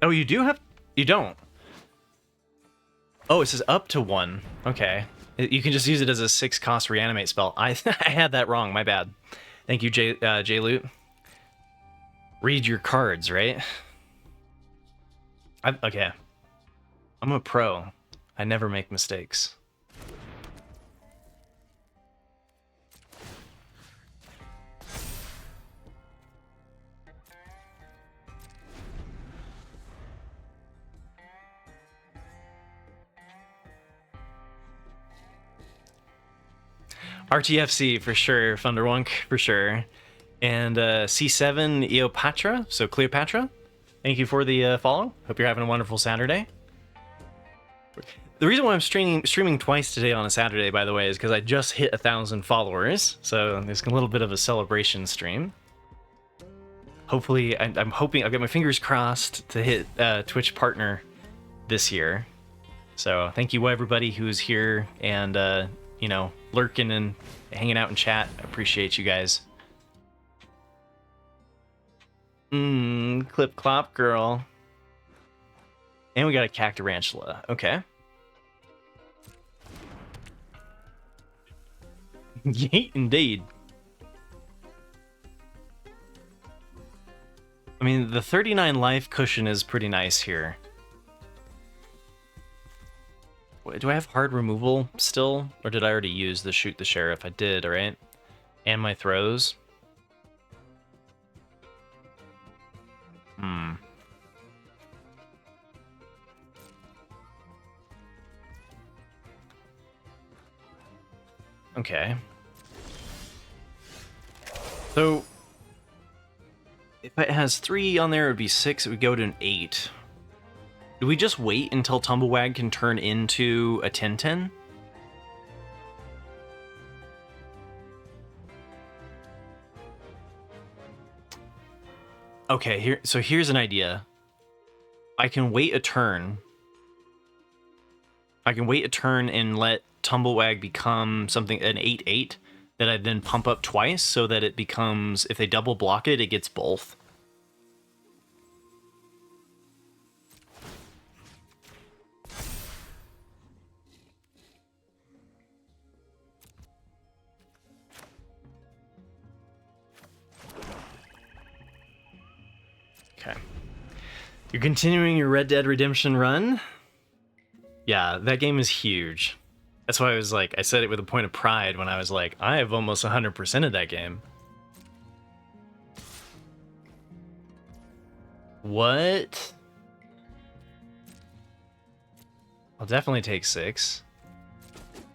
Oh, you do have... You don't. Oh, it says up to 1. Okay. You can just use it as a 6-cost reanimate spell. I had that wrong. My bad. Thank you, J-Loot. Read your cards, right? Okay. I'm a pro. I never make mistakes. RTFC for sure, Thunderwunk for sure. And C7 Eopatra, so Cleopatra. Thank you for the follow. Hope you're having a wonderful Saturday. The reason why I'm streaming twice today on a Saturday, by the way, is because I just hit 1,000 followers. So there's a little bit of a celebration stream. Hopefully, I'm hoping, I've got my fingers crossed to hit Twitch partner this year. So thank you everybody who's here and, you know, lurking and hanging out in chat. I appreciate you guys. Clip clop girl. And we got a Cactarantula. Okay. Yeet, indeed. I mean, the 39 life cushion is pretty nice here. Do I have hard removal still? Or did I already use the shoot the sheriff? I did, right? And my throws. Okay. So, if it has 3 on there, it would be 6. It would go to an 8. Do we just wait until Tumbleswagg can turn into a 10-10? Okay, so here's an idea. I can wait a turn. I can wait a turn and let Tumbleswagg become something, an 8-8, that I then pump up twice so that it becomes, if they double block it, it gets both. Okay. You're continuing your Red Dead Redemption run? Yeah, that game is huge. That's why I was like, I said it with a point of pride when I was like, I have almost 100% of that game. What? I'll definitely take 6.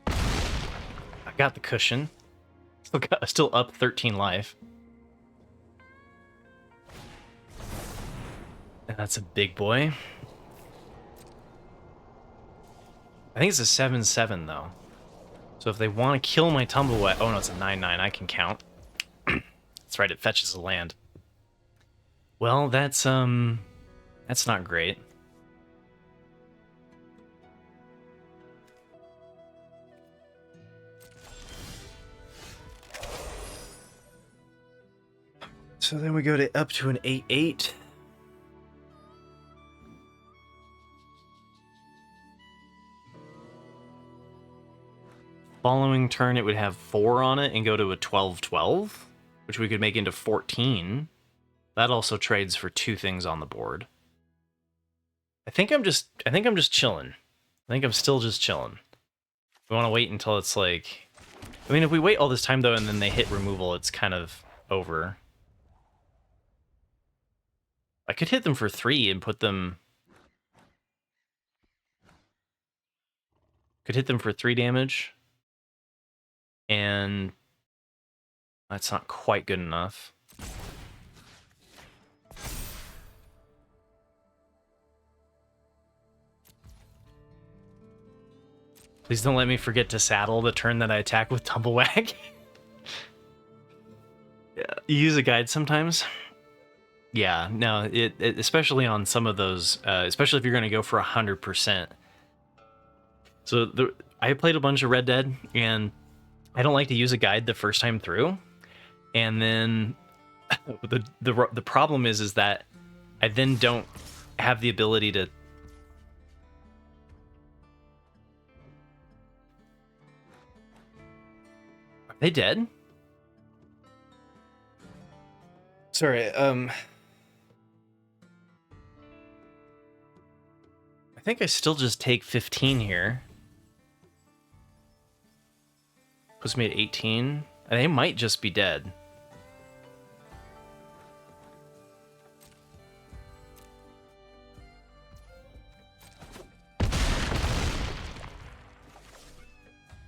I got the cushion. Still up 13 life. And that's a big boy. I think it's a 7-7 though. So if they want to kill my Tumbleswagg, oh no, it's a 9-9. I can count. That's right, it fetches a land. Well, that's not great. So then we go to up to an 8-8. Following turn, it would have 4 on it and go to a 12-12, which we could make into 14. That also trades for 2 things on the board. I think I'm just chilling. I think I'm still just chilling. We want to wait until it's like... I mean, if we wait all this time, though, and then they hit removal, it's kind of over. I could hit them for 3 and put them... Could hit them for 3 damage. And... That's not quite good enough. Please don't let me forget to saddle the turn that I attack with Tumbleswagg. Yeah, you use a guide sometimes. Yeah, no, it especially on some of those, especially if you're going to go for 100%. So I played a bunch of Red Dead, and I don't like to use a guide the first time through, and then the problem is that I then don't have the ability to. Are they dead? Sorry, I think I still just take 15 here. Puts me at 18. They might just be dead.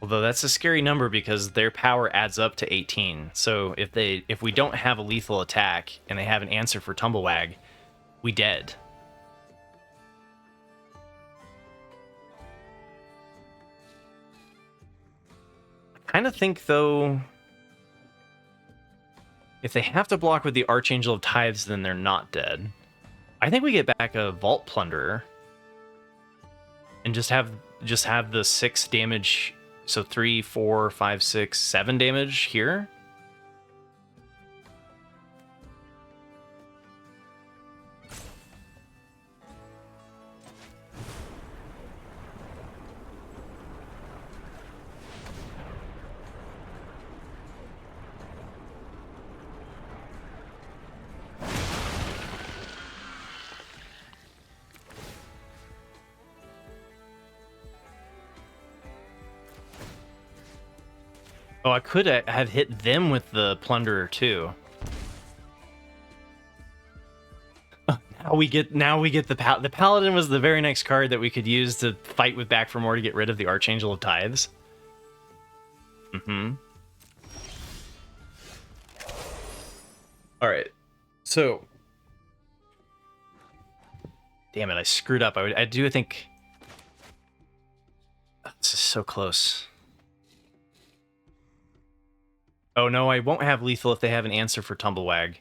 Although that's a scary number because their power adds up to 18. So if we don't have a lethal attack and they have an answer for Tumbleswagg, we dead. I kind of think though, if they have to block with the Archangel of Tithes, then they're not dead. I think we get back a Vault Plunderer and just have the 6 damage. So 3, 4, 5, 6, 7 damage here. Oh, I could have hit them with the Plunderer too. Now we get the Paladin was the very next card that we could use to fight with Back for More to get rid of the Archangel of Tithes. Mm-hmm. All right, so damn it, I screwed up. I do think this is so close. Oh no, I won't have lethal if they have an answer for Tumbleswagg.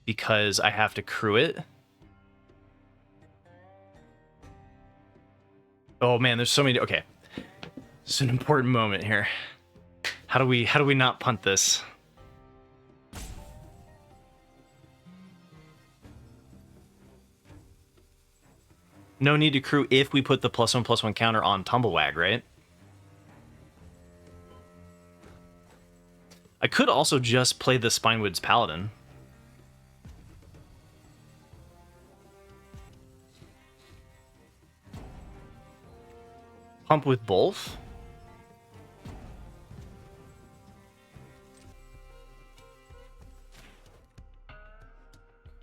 Because I have to crew it. Oh man, there's so many. Okay, it's an important moment here. How do we not punt this? No need to crew if we put the +1/+1 counter on Tumbleswagg, right? I could also just play the Spinewoods Paladin. Pump with both?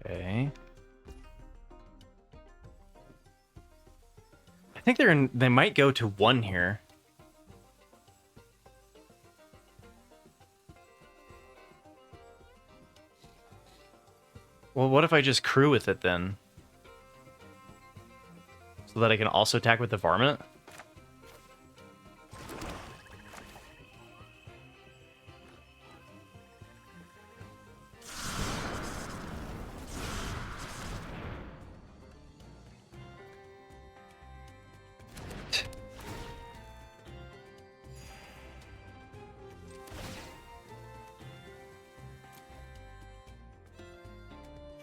Okay. I think they might go to 1 here. Well, what if I just crew with it then? So that I can also attack with the Varmint?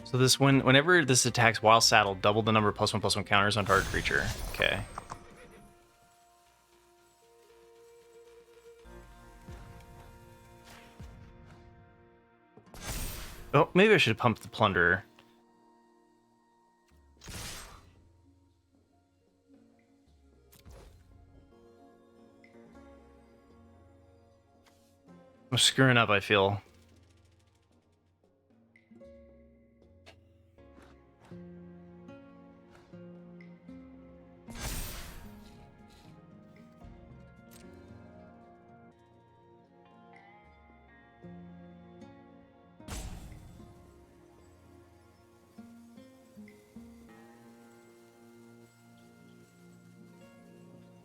So this whenever this attacks while saddled, double the number of +1/+1 counters on target creature. Okay. Oh, maybe I should pump the Plunderer. I'm screwing up, I feel.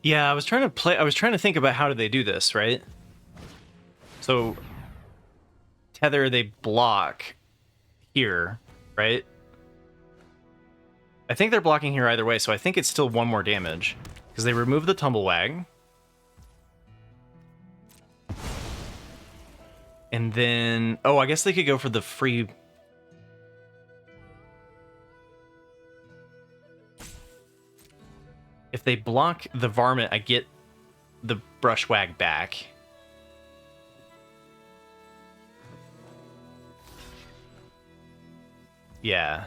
Yeah, I was trying to think about how do they do this, right? So tether, they block here, right? I think they're blocking here either way, so I think it's still one more damage. Because they remove the Tumbleswagg. And then... Oh, I guess they could go for the free... If they block the Varmint, I get the Brushwagg back. Yeah.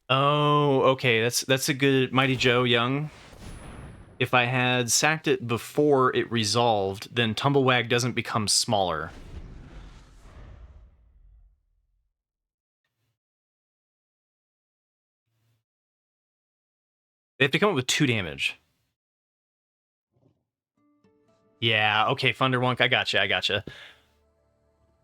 Oh, okay. That's a good Mighty Joe Young. If I had sacked it before it resolved, then Tumbleswagg doesn't become smaller. They have to come up with 2 damage. Yeah, okay, Thunderwunk, I gotcha.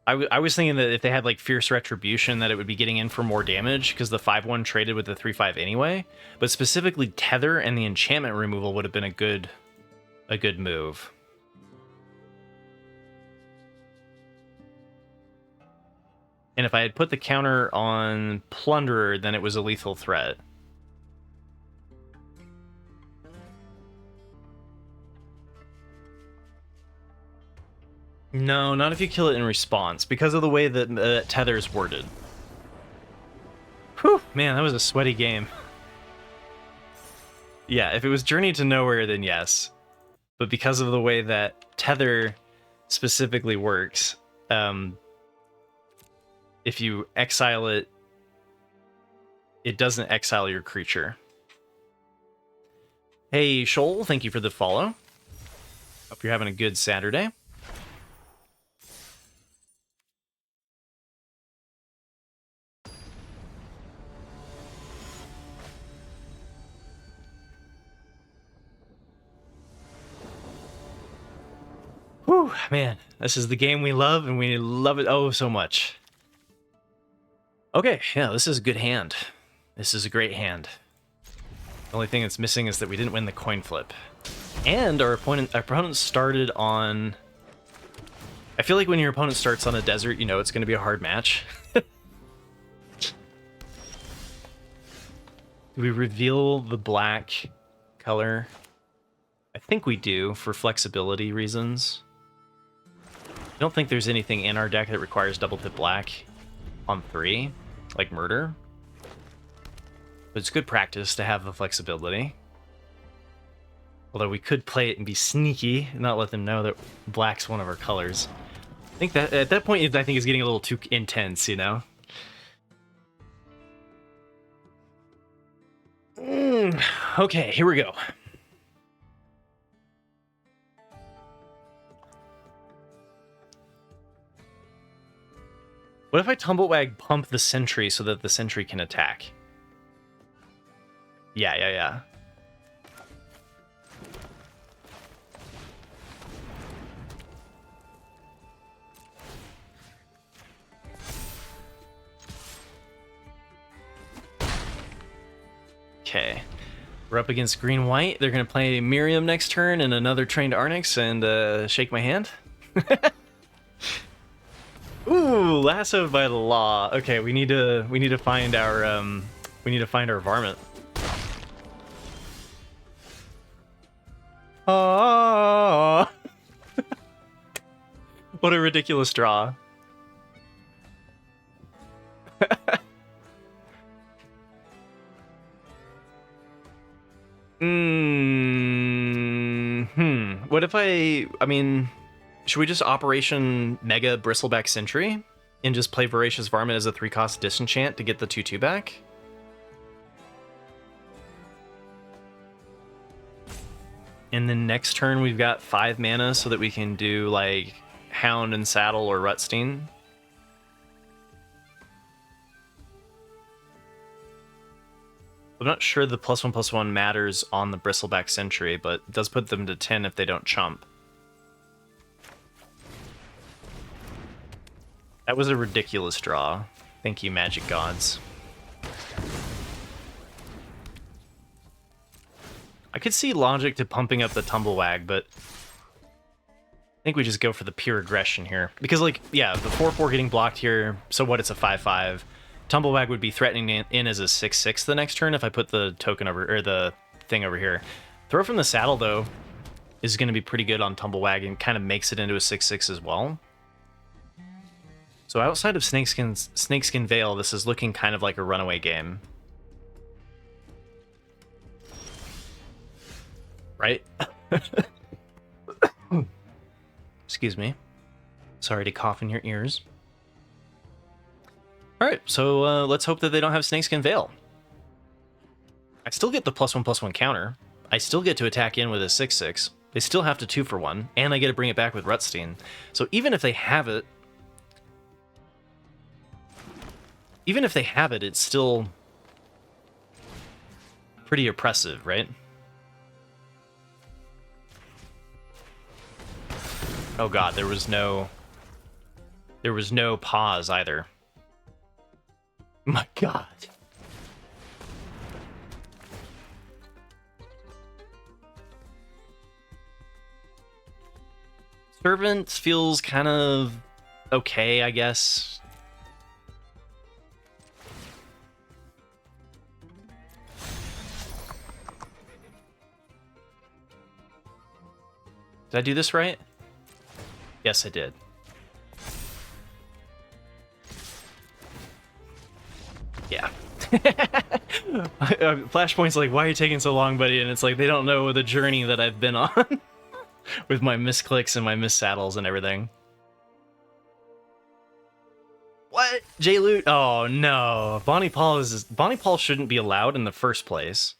I was thinking that if they had like Fierce Retribution, that it would be getting in for more damage because the 5/1 traded with the 3/5 anyway. But specifically, Tether and the enchantment removal would have been a good move. And if I had put the counter on Plunderer, then it was a lethal threat. No, not if you kill it in response, because of the way that Tether is worded. Whew, man, that was a sweaty game. Yeah, if it was Journey to Nowhere, then yes. But because of the way that Tether specifically works, if you exile it, it doesn't exile your creature. Hey, Shoal, thank you for the follow. Hope you're having a good Saturday. Whew, man, this is the game we love, and we love it oh so much. Okay, yeah, this is a good hand. This is a great hand. The only thing that's missing is that we didn't win the coin flip. And our opponent started on... I feel like when your opponent starts on a desert, you know it's going to be a hard match. Do we reveal the black color? I think we do, for flexibility reasons. I don't think there's anything in our deck that requires double tip black on 3, like Murder. But it's good practice to have the flexibility. Although we could play it and be sneaky and not let them know that black's one of our colors. I think that at that point, I think it's getting a little too intense, you know? Okay, here we go. What if I Tumbleswagg pump the Sentry so that the Sentry can attack? Yeah. Okay. We're up against green-white. They're going to play Miriam next turn and another Trained Arnix and shake my hand. Ooh, lassoed by the law. Okay, we need to find our varmint. Oh, what a ridiculous draw. What if I mean, should we just Operation Mega Bristleback Sentry and just play Voracious Varmint as a 3-cost disenchant to get the 2/2 back? And then next turn we've got 5 mana so that we can do like Hound and Saddle or Rutstein. I'm not sure the +1/+1 matters on the Bristleback Sentry, but it does put them to 10 if they don't chump. That was a ridiculous draw. Thank you, Magic Gods. I could see logic to pumping up the Tumbleswagg, but I think we just go for the pure aggression here. Because, like, yeah, the 4-4 getting blocked here, so what, it's a 5-5. Tumbleswagg would be threatening in as a 6-6 the next turn if I put the token over, or the thing over here. Throw from the saddle, though, is going to be pretty good on Tumbleswagg and kind of makes it into a 6-6 as well. So outside of Snakeskin Veil, this is looking kind of like a runaway game. Right? Excuse me. Sorry to cough in your ears. Alright, so let's hope that they don't have Snakeskin Veil. I still get the +1/+1 counter. I still get to attack in with a 6-6. They still have to 2-for-1, and I get to bring it back with Rutstein. So even if they have it... it's still pretty oppressive, right? Oh god, there was no pause either. My god. Servant feels kind of okay, I guess. Did I do this right? Yes, I did. Yeah. Flashpoint's like, why are you taking so long, buddy? And it's like, they don't know the journey that I've been on with my misclicks and my missaddles and everything. What? J-Loot? Oh, no. Bonnie Paul shouldn't be allowed in the first place.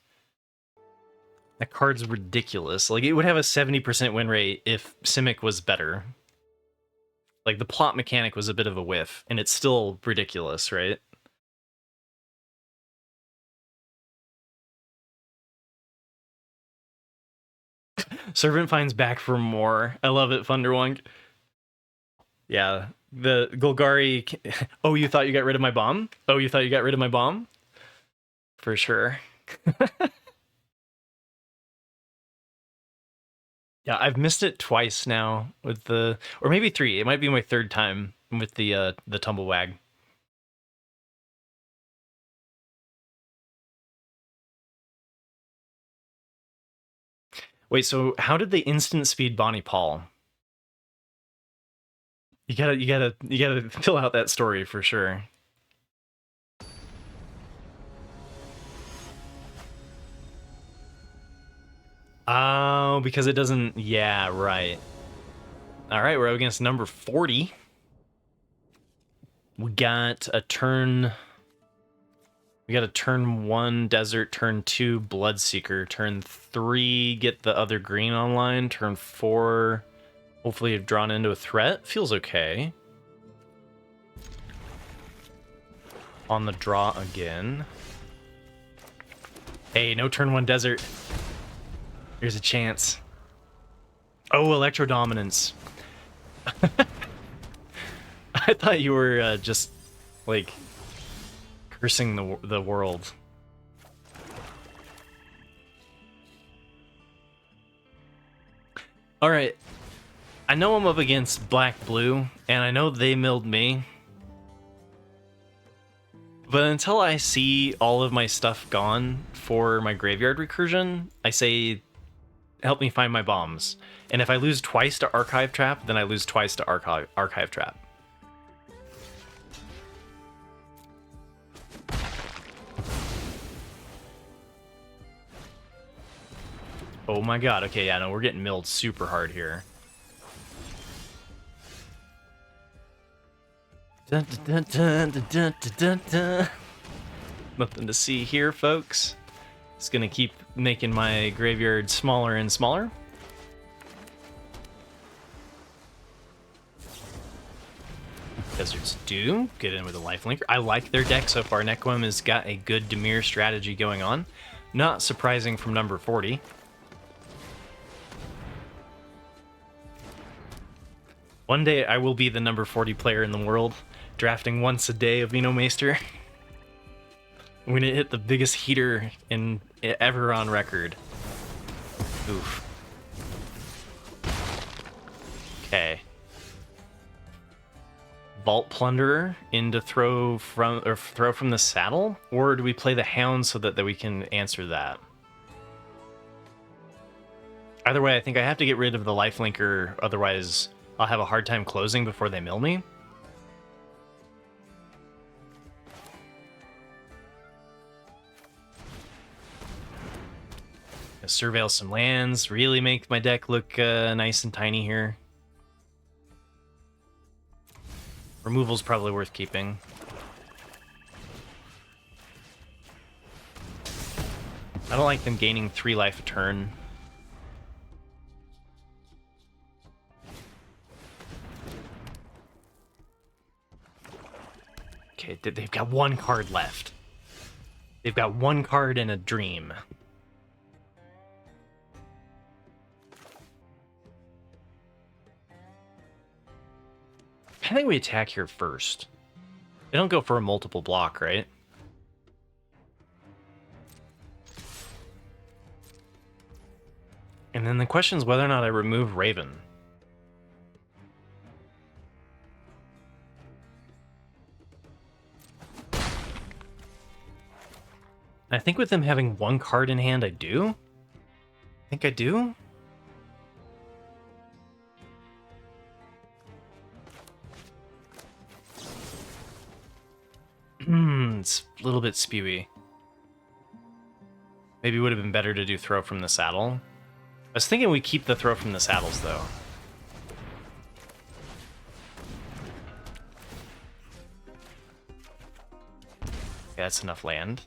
That card's ridiculous. Like, it would have a 70% win rate if Simic was better. Like, the plot mechanic was a bit of a whiff, and it's still ridiculous, right? Servant finds back for more. I love it, Thunderwunk. Yeah, the Golgari... Oh, you thought you got rid of my bomb? Oh, you thought you got rid of my bomb? For sure. Yeah, I've missed it twice now with the... Or maybe 3. It might be my 3rd time with the Tumbleswagg. Wait, so how did they instant speed Bonnie Paul? You gotta fill out that story for sure. Oh, because it doesn't... Yeah, right. Alright, we're up against number 40. We got a turn 1 Desert, turn 2 Bloodseeker, turn 3 get the other green online, turn 4 hopefully have drawn into a threat. Feels okay. On the draw again. Hey, no turn 1 Desert. Here's a chance. Oh, Electro Dominance. I thought you were just, like, cursing the world. Alright. I know I'm up against black-blue, and I know they milled me. But until I see all of my stuff gone for my graveyard recursion, I say... help me find my bombs. And if I lose twice to Archive Trap, then I lose twice to Archive Trap. Oh my god, okay, yeah, no, we're getting milled super hard here. Dun, dun, dun, dun, dun, dun, dun. Nothing to see here, folks. It's gonna keep making my graveyard smaller and smaller. Deserts do get in with a lifelinker. I like their deck so far. Nequem has got a good Dimir strategy going on. Not surprising from number 40. One day I will be the number 40 player in the world. drafting once a day of Venomeister. I'm gonna hit the biggest heater in ever on record. Oof. Okay. Vault Plunderer into throw from the saddle, or do we play the Hound so that we can answer that? Either way, I think I have to get rid of the lifelinker, otherwise I'll have a hard time closing before they mill me. Surveil some lands, really make my deck look nice and tiny here. Removal's probably worth keeping. I don't like them gaining 3 life a turn. Okay, they've got 1 card left. They've got 1 card and a dream. I think we attack here first. They don't go for a multiple block, right? And then the question is whether or not I remove Raven. I think with them having 1 card in hand, I do. I think I do. It's a little bit spewy. Maybe it would have been better to do throw from the saddle. I was thinking we keep the throw from the saddles, though. Okay, that's enough land.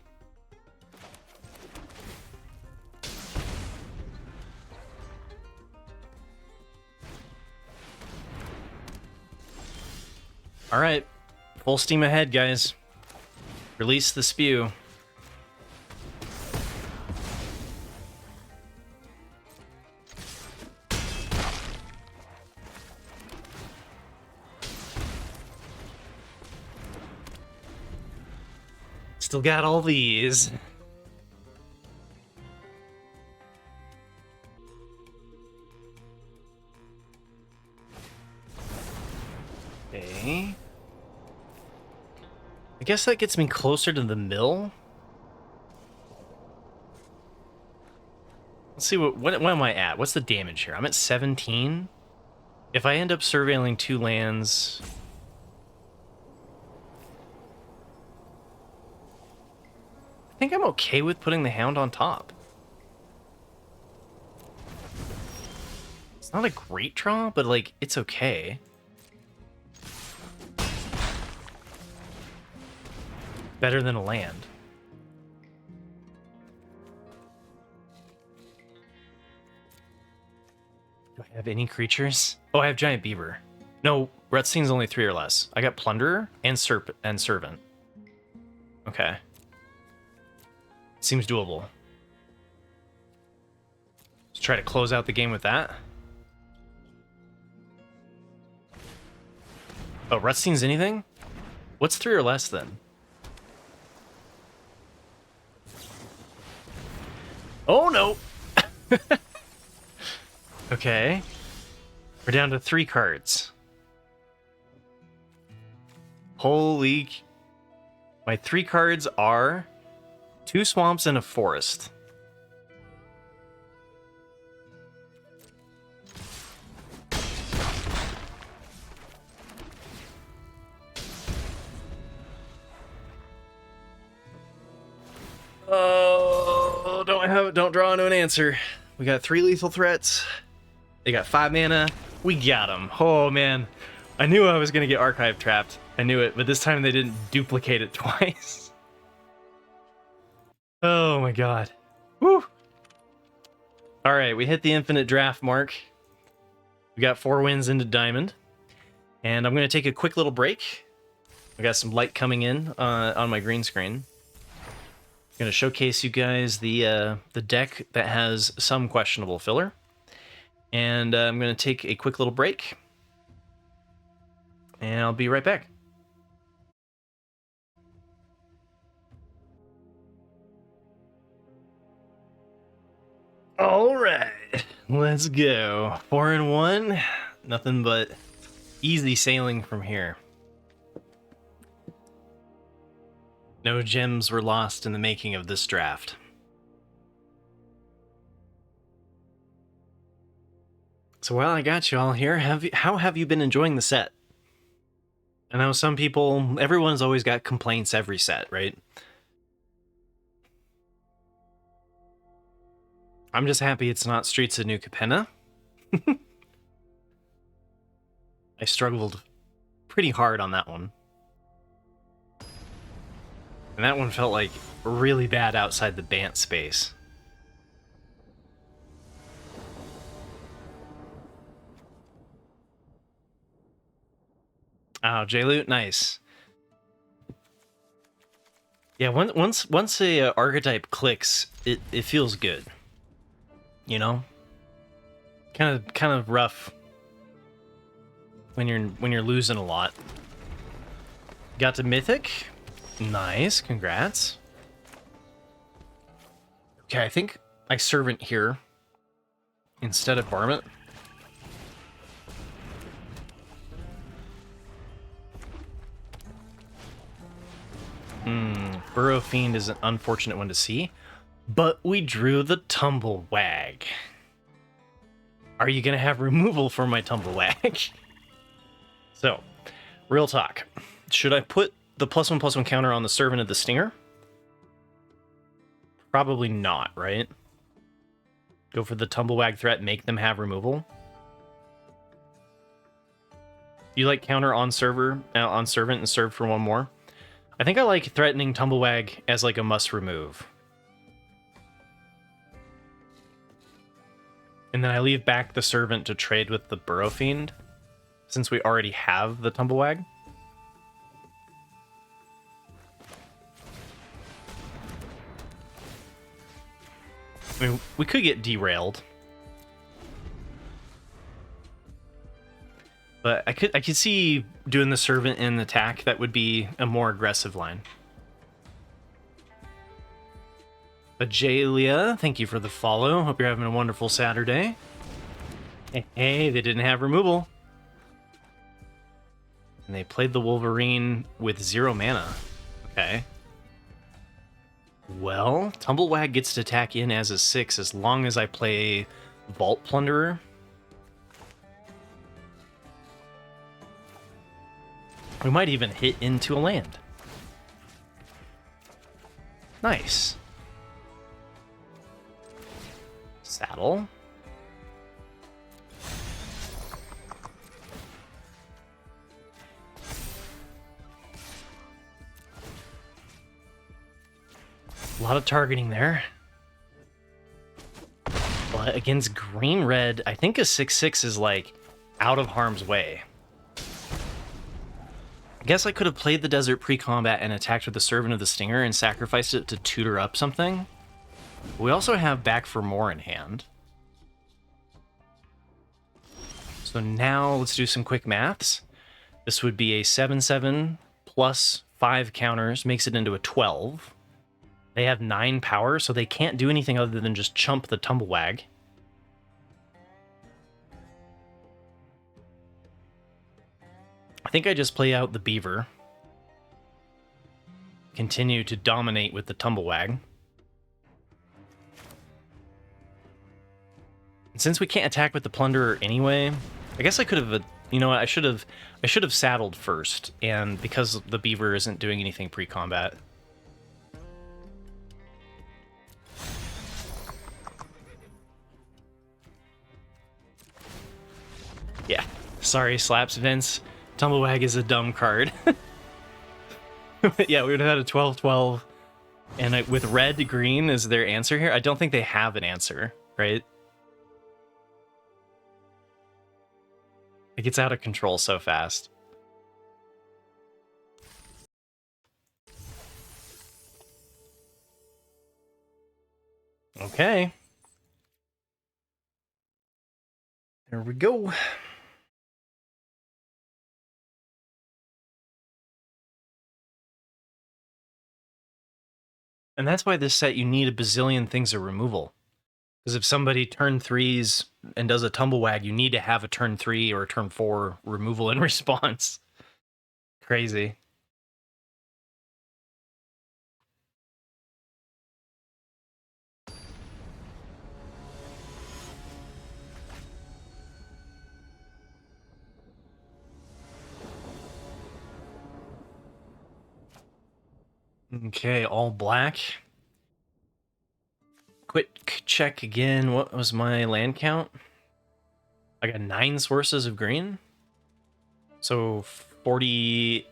All right, full steam ahead, guys. Release the spew. Still got all these. Okay. I guess that gets me closer to the mill. Let's see, what am I at? What's the damage here? I'm at 17. If I end up surveilling 2 lands... I think I'm okay with putting the Hound on top. It's not a great draw, but, like, it's okay. Better than a land. Do I have any creatures? Oh, I have Giant Beaver. No, Rutstein's only 3 or less. I got Plunderer and Servant. Okay. Seems doable. Let's try to close out the game with that. Oh, Rutstein's anything? What's 3 or less then? Oh no! Okay. We're down to 3 cards. Holy... My 3 cards are 2 swamps and a forest. Oh, don't draw into an answer. We got 3 lethal threats. They got 5 mana. We got them. Oh man, I knew I was gonna get archive trapped. I knew it, but this time they didn't duplicate it twice. Oh my god. Woo! Alright, we hit the infinite draft mark. We got 4 wins into Diamond. And I'm going to take a quick little break. I got some light coming in on my green screen. I'm going to showcase you guys the deck that has some questionable filler. And I'm going to take a quick little break. And I'll be right back. All right, let's go. 4-1. Nothing but easy sailing from here. No gems were lost in the making of this draft. So while I got you all here, how have you been enjoying the set? I know some people, everyone's always got complaints every set, right? I'm just happy it's not Streets of New Capenna. I struggled pretty hard on that one. And that one felt like really bad outside the Bant space. Oh, J-Loot, nice. Yeah, once a archetype clicks, it feels good. You know? Kind of rough when you're losing a lot. Got to Mythic. Nice, congrats. Okay, I think I Servant here instead of Varmint. Burrow Fiend is an unfortunate one to see, but we drew the Tumbleswagg. Are you gonna have removal for my Tumbleswagg? So, real talk. Should I put the +1/+1 counter on the Servant of the Stinger? Probably not, right? Go for the Tumbleswagg threat, make them have removal. You like counter on Servant and serve for one more? I think I like threatening Tumbleswagg as like a must remove. And then I leave back the Servant to trade with the Burrow Fiend, since we already have the Tumbleswagg. I mean, we could get derailed. But I could see doing the Servant in attack. That would be a more aggressive line. Ajalia, thank you for the follow. Hope you're having a wonderful Saturday. Hey, they didn't have removal. And they played the Wolverine with 0 mana. Okay. Well, Tumbleswagg gets to attack in as a 6 as long as I play Vault Plunderer. We might even hit into a land. Nice. Saddle. A lot of targeting there. But against green-red, I think a 6/6 is like out of harm's way. I guess I could have played the Desert pre-combat and attacked with the Servant of the Stinger and sacrificed it to tutor up something. We also have Back for More in hand. So now let's do some quick maths. This would be a 7/7 plus 5 counters, makes it into a 12. They have 9 power, so they can't do anything other than just chump the Tumbleswagg. I think I just play out the Beaver. Continue to dominate with the Tumbleswagg. And since we can't attack with the Plunderer anyway, I guess I could have, you know what, I should have saddled first, and because the Beaver isn't doing anything pre-combat. Yeah, sorry, Slaps Vince. Tumbleswagg is a dumb card. Yeah, we would have had a 12/12, and with red green is their answer here. I don't think they have an answer, right? It gets out of control so fast. Okay. There we go. And that's why this set, you need a bazillion things of removal. Because if somebody turn 3s and does a Tumbleswagg, you need to have a turn 3 or a turn 4 removal in response. Crazy. Okay, all black. Quick check again. What was my land count? I got 9 sources of green. So 40.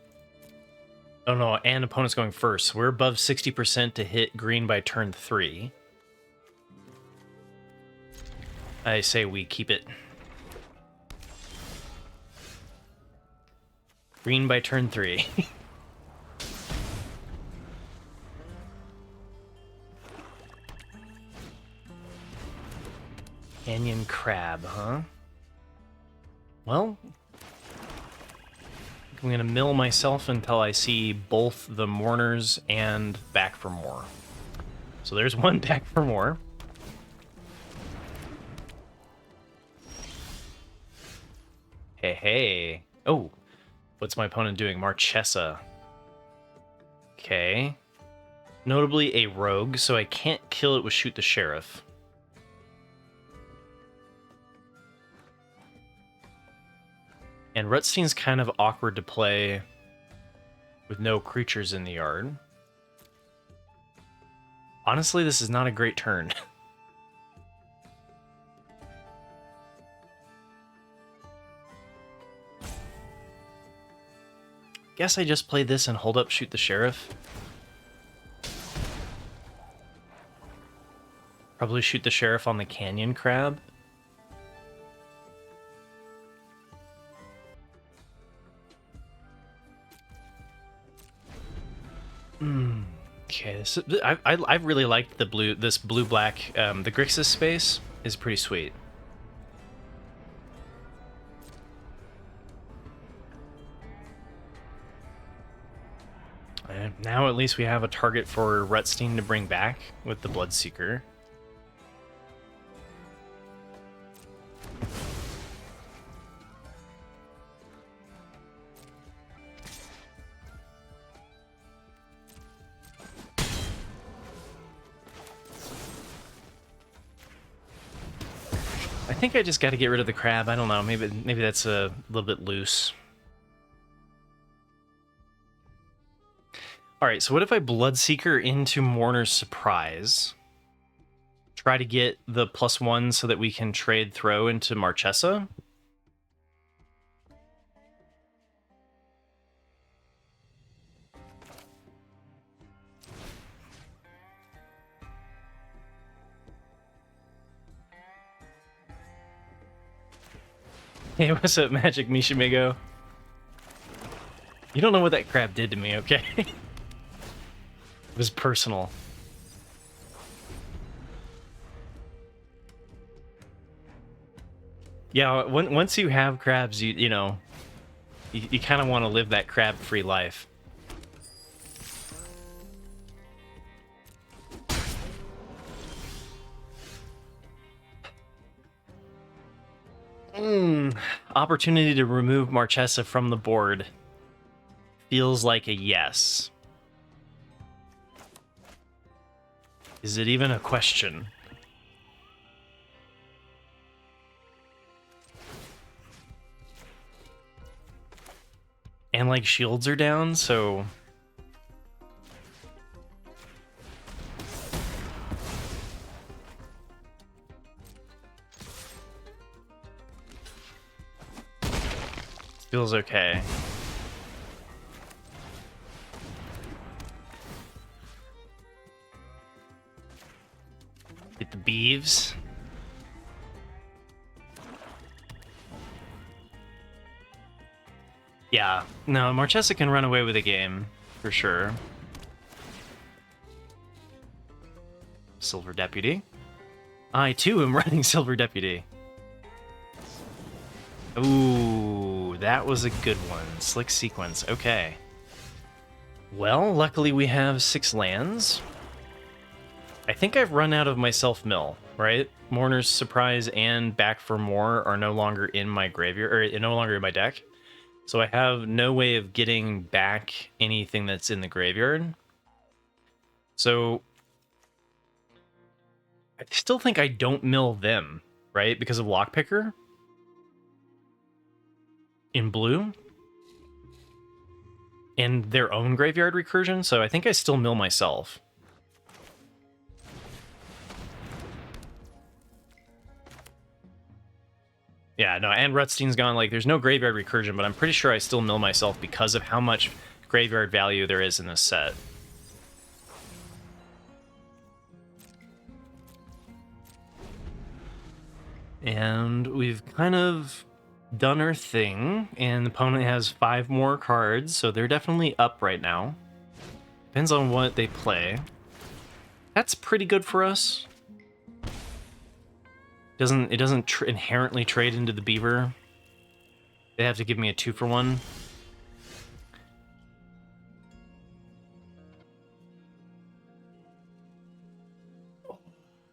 Oh no, and opponent's going first. We're above 60% to hit green by turn 3. I say we keep it. Green by turn 3. Canyon crab, huh? Well, I'm gonna mill myself until I see both the mourners and back for more. So there's one back for more. Hey, hey. Oh, what's my opponent doing? Marchesa. Okay. Notably a rogue, so I can't kill it with Shoot the Sheriff. And Rutstein's kind of awkward to play with no creatures in the yard. Honestly, this is not a great turn. Guess I just play this and hold up Shoot the Sheriff. Probably Shoot the Sheriff on the Canyon Crab. Okay, I really liked the this blue black. The Grixis space is pretty sweet. And now at least we have a target for Rutstein to bring back with the Bloodseeker. I think I just got to get rid of the crab. I don't know. Maybe that's a little bit loose. All right. So what if I Bloodseeker into Mourner's Surprise? Try to get the +1 so that we can trade throw into Marchesa. Hey, what's up, Magic Mishimigo? You don't know what that crab did to me, okay? It was personal. Yeah, once you have crabs, you know, you kind of want to live that crab-free life. Opportunity to remove Marchesa from the board feels like a yes. Is it even a question? And like shields are down, so feels okay. Get the beeves. Yeah, no, Marchesa can run away with the game, for sure. Silver Deputy. I, too, am running Silver Deputy. Ooh, that was a good one. Slick sequence, okay. Well, luckily we have 6 lands. I think I've run out of my self-mill, right? Mourner's Surprise and Back for More are no longer in my graveyard, or no longer in my deck. So I have no way of getting back anything that's in the graveyard. So I still think I don't mill them, right? Because of Lockpicker in blue and their own graveyard recursion. So I think I still mill myself. Yeah, no, and Rutstein's gone. Like, there's no graveyard recursion, but I'm pretty sure I still mill myself because of how much graveyard value there is in this set. And we've kind of done our thing, and the opponent has 5 more cards, so they're definitely up right now. Depends on what they play. That's pretty good for us. It doesn't inherently trade into the Beaver. They have to give me a 2-for-1.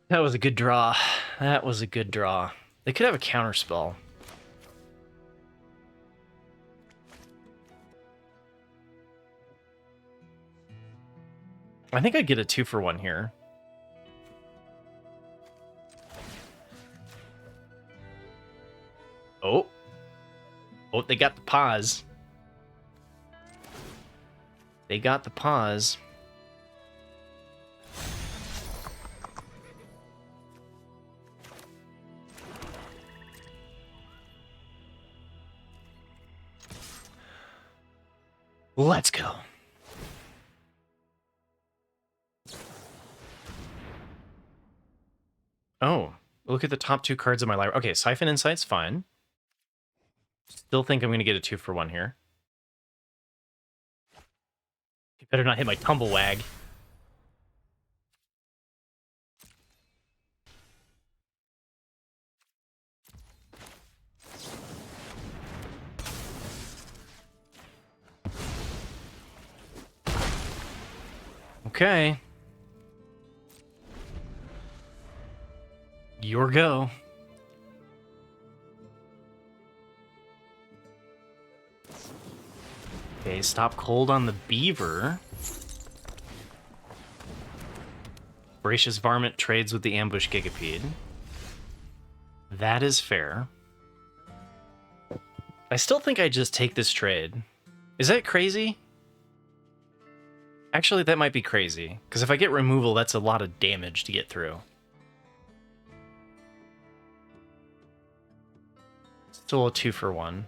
That was a good draw. That was a good draw. They could have a counterspell. I think I'd get a 2-for-1 here. Oh. Oh, they got the pause. They got the pause. Let's go. Oh, look at the top 2 cards of my library. Okay, Siphon Insight's fine. Still think I'm going to get a 2-for-1 here. You better not hit my Tumbleswagg. Okay. Your go. Okay, stop cold on the Beaver. Voracious Varmint trades with the Ambush Gigapede. That is fair. I still think I just take this trade. Is that crazy? Actually, that might be crazy, because if I get removal, that's a lot of damage to get through. Still a 2-for-1.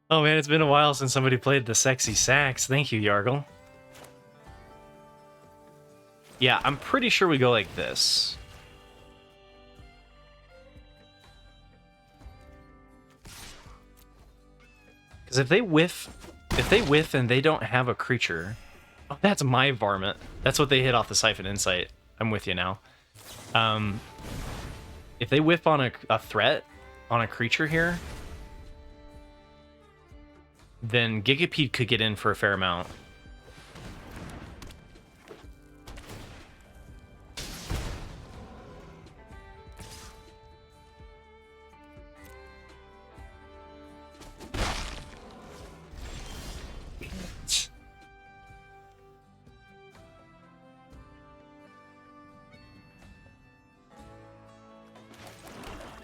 Oh man, it's been a while since somebody played the sexy sax. Thank you, Yargle. Yeah, I'm pretty sure we go like this. Because if they whiff and they don't have a creature... Oh, that's my Varmint. That's what they hit off the Siphon Insight. I'm with you now. If they whiff on a threat, on a creature here, then Gigapede could get in for a fair amount.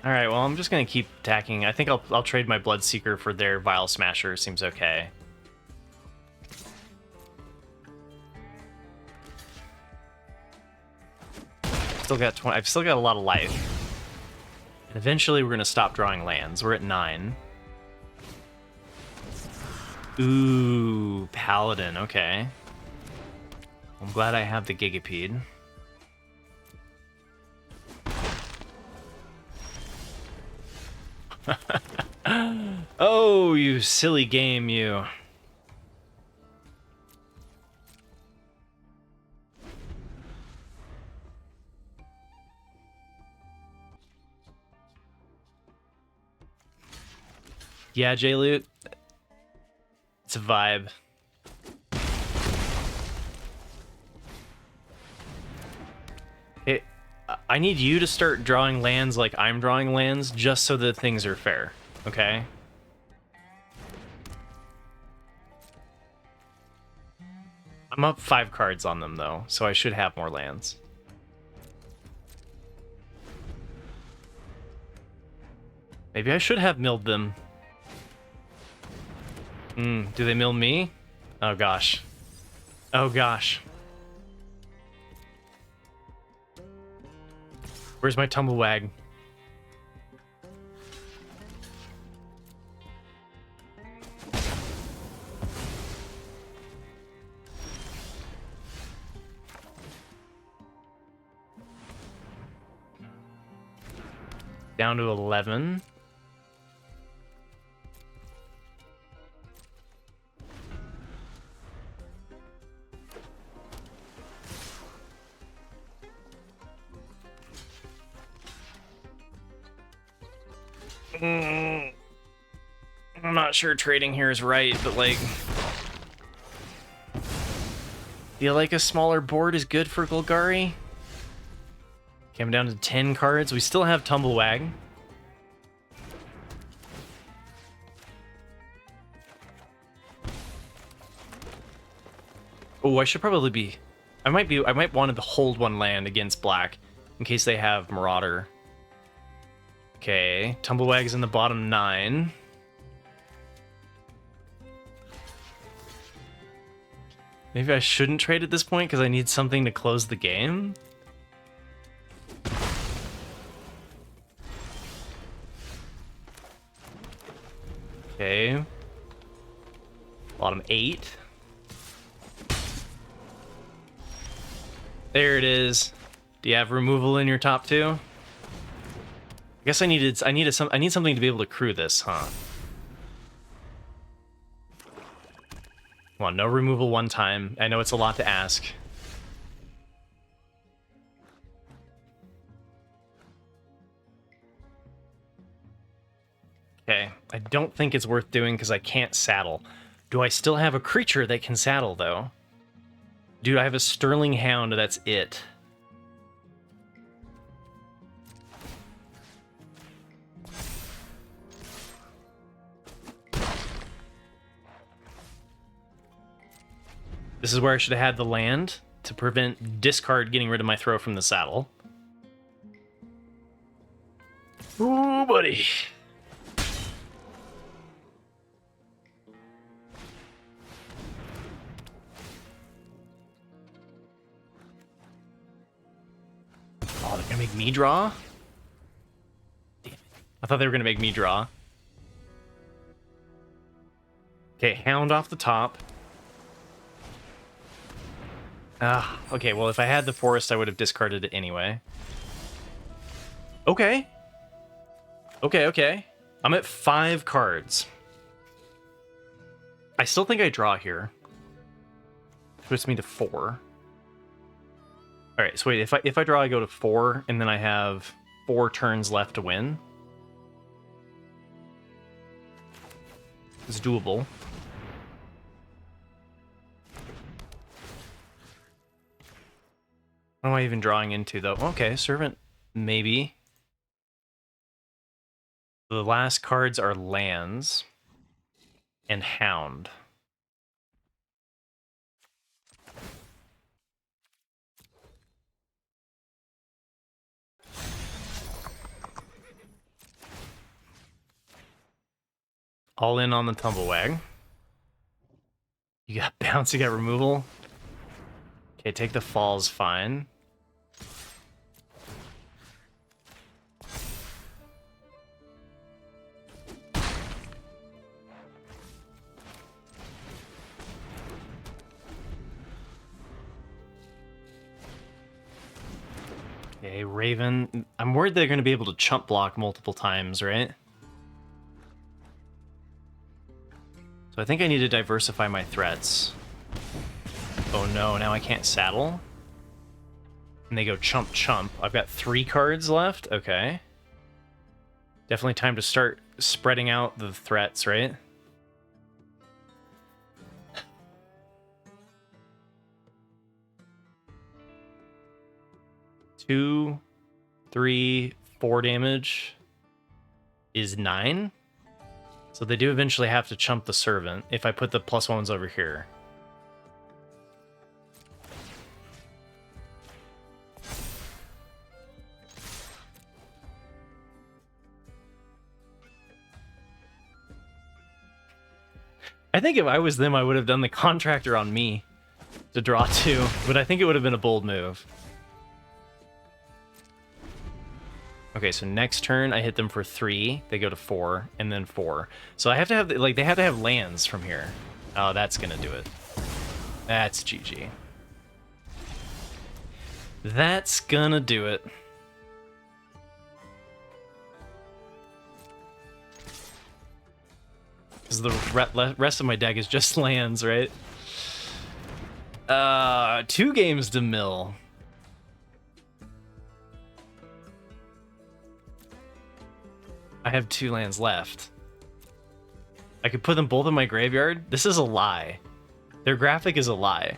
All right, well, I'm just gonna keep attacking. I think I'll trade my Bloodseeker for their Vile Smasher. Seems okay. Still got 20. I've still got a lot of life. And eventually, we're gonna stop drawing lands. We're at 9. Ooh, Paladin. Okay. I'm glad I have the Gigapede. Oh, you silly game, you. Yeah, J-Loot. It's a vibe. I need you to start drawing lands like I'm drawing lands, just so that things are fair, okay? I'm up 5 cards on them, though, so I should have more lands. Maybe I should have milled them. Do they mill me? Oh, gosh. Oh, gosh. Where's my Tumbleswagg? Down to 11. I'm not sure trading here is right, but like, feel like a smaller board is good for Golgari. Okay, I'm down to 10 cards. We still have Tumbleswagg. Oh, I should probably be. I might want to hold one land against black in case they have Marauder. Okay, Tumbleswagg's in the bottom 9. Maybe I shouldn't trade at this point because I need something to close the game. Okay. Bottom 8. There it is. Do you have removal in your top 2? I guess I need something to be able to crew this, huh? Come on, no removal one time. I know it's a lot to ask. Okay, I don't think it's worth doing because I can't saddle. Do I still have a creature that can saddle, though? Dude, I have a Sterling Hound, that's it. This is where I should have had the land to prevent discard getting rid of my throw from the saddle. Ooh, buddy. Oh, they're gonna make me draw? Damn it. I thought they were gonna make me draw. Okay, Hound off the top. Okay, well, if I had the forest, I would have discarded it anyway. Okay. Okay. I'm at 5 cards. I still think I draw here. Puts me to 4. Alright, so wait, if I draw, I go to 4, and then I have 4 turns left to win. It's doable. What am I even drawing into, though? Okay, Servant, maybe. The last cards are lands and Hound. All in on the Tumbleswagg. You got bounce, you got removal. Okay, take the falls, fine. Okay, Raven. I'm worried they're going to be able to chump block multiple times, right? So I think I need to diversify my threats. Oh no, now I can't saddle? And they go chump chump. I've got 3 cards left? Okay. Definitely time to start spreading out the threats, right? 2, 3, 4 damage is 9. So they do eventually have to chump the servant if I put the +1s over here. I think if I was them, I would have done the contractor on me to draw 2, but I think it would have been a bold move. Okay, so next turn I hit them for 3, they go to 4, and then 4. So I have to have, like, they have to have lands from here. Oh, that's gonna do it. That's GG. That's gonna do it. Because the rest of my deck is just lands, right? 2 games to mill. I have 2 lands left. I could put them both in my graveyard. This is a lie. Their graphic is a lie.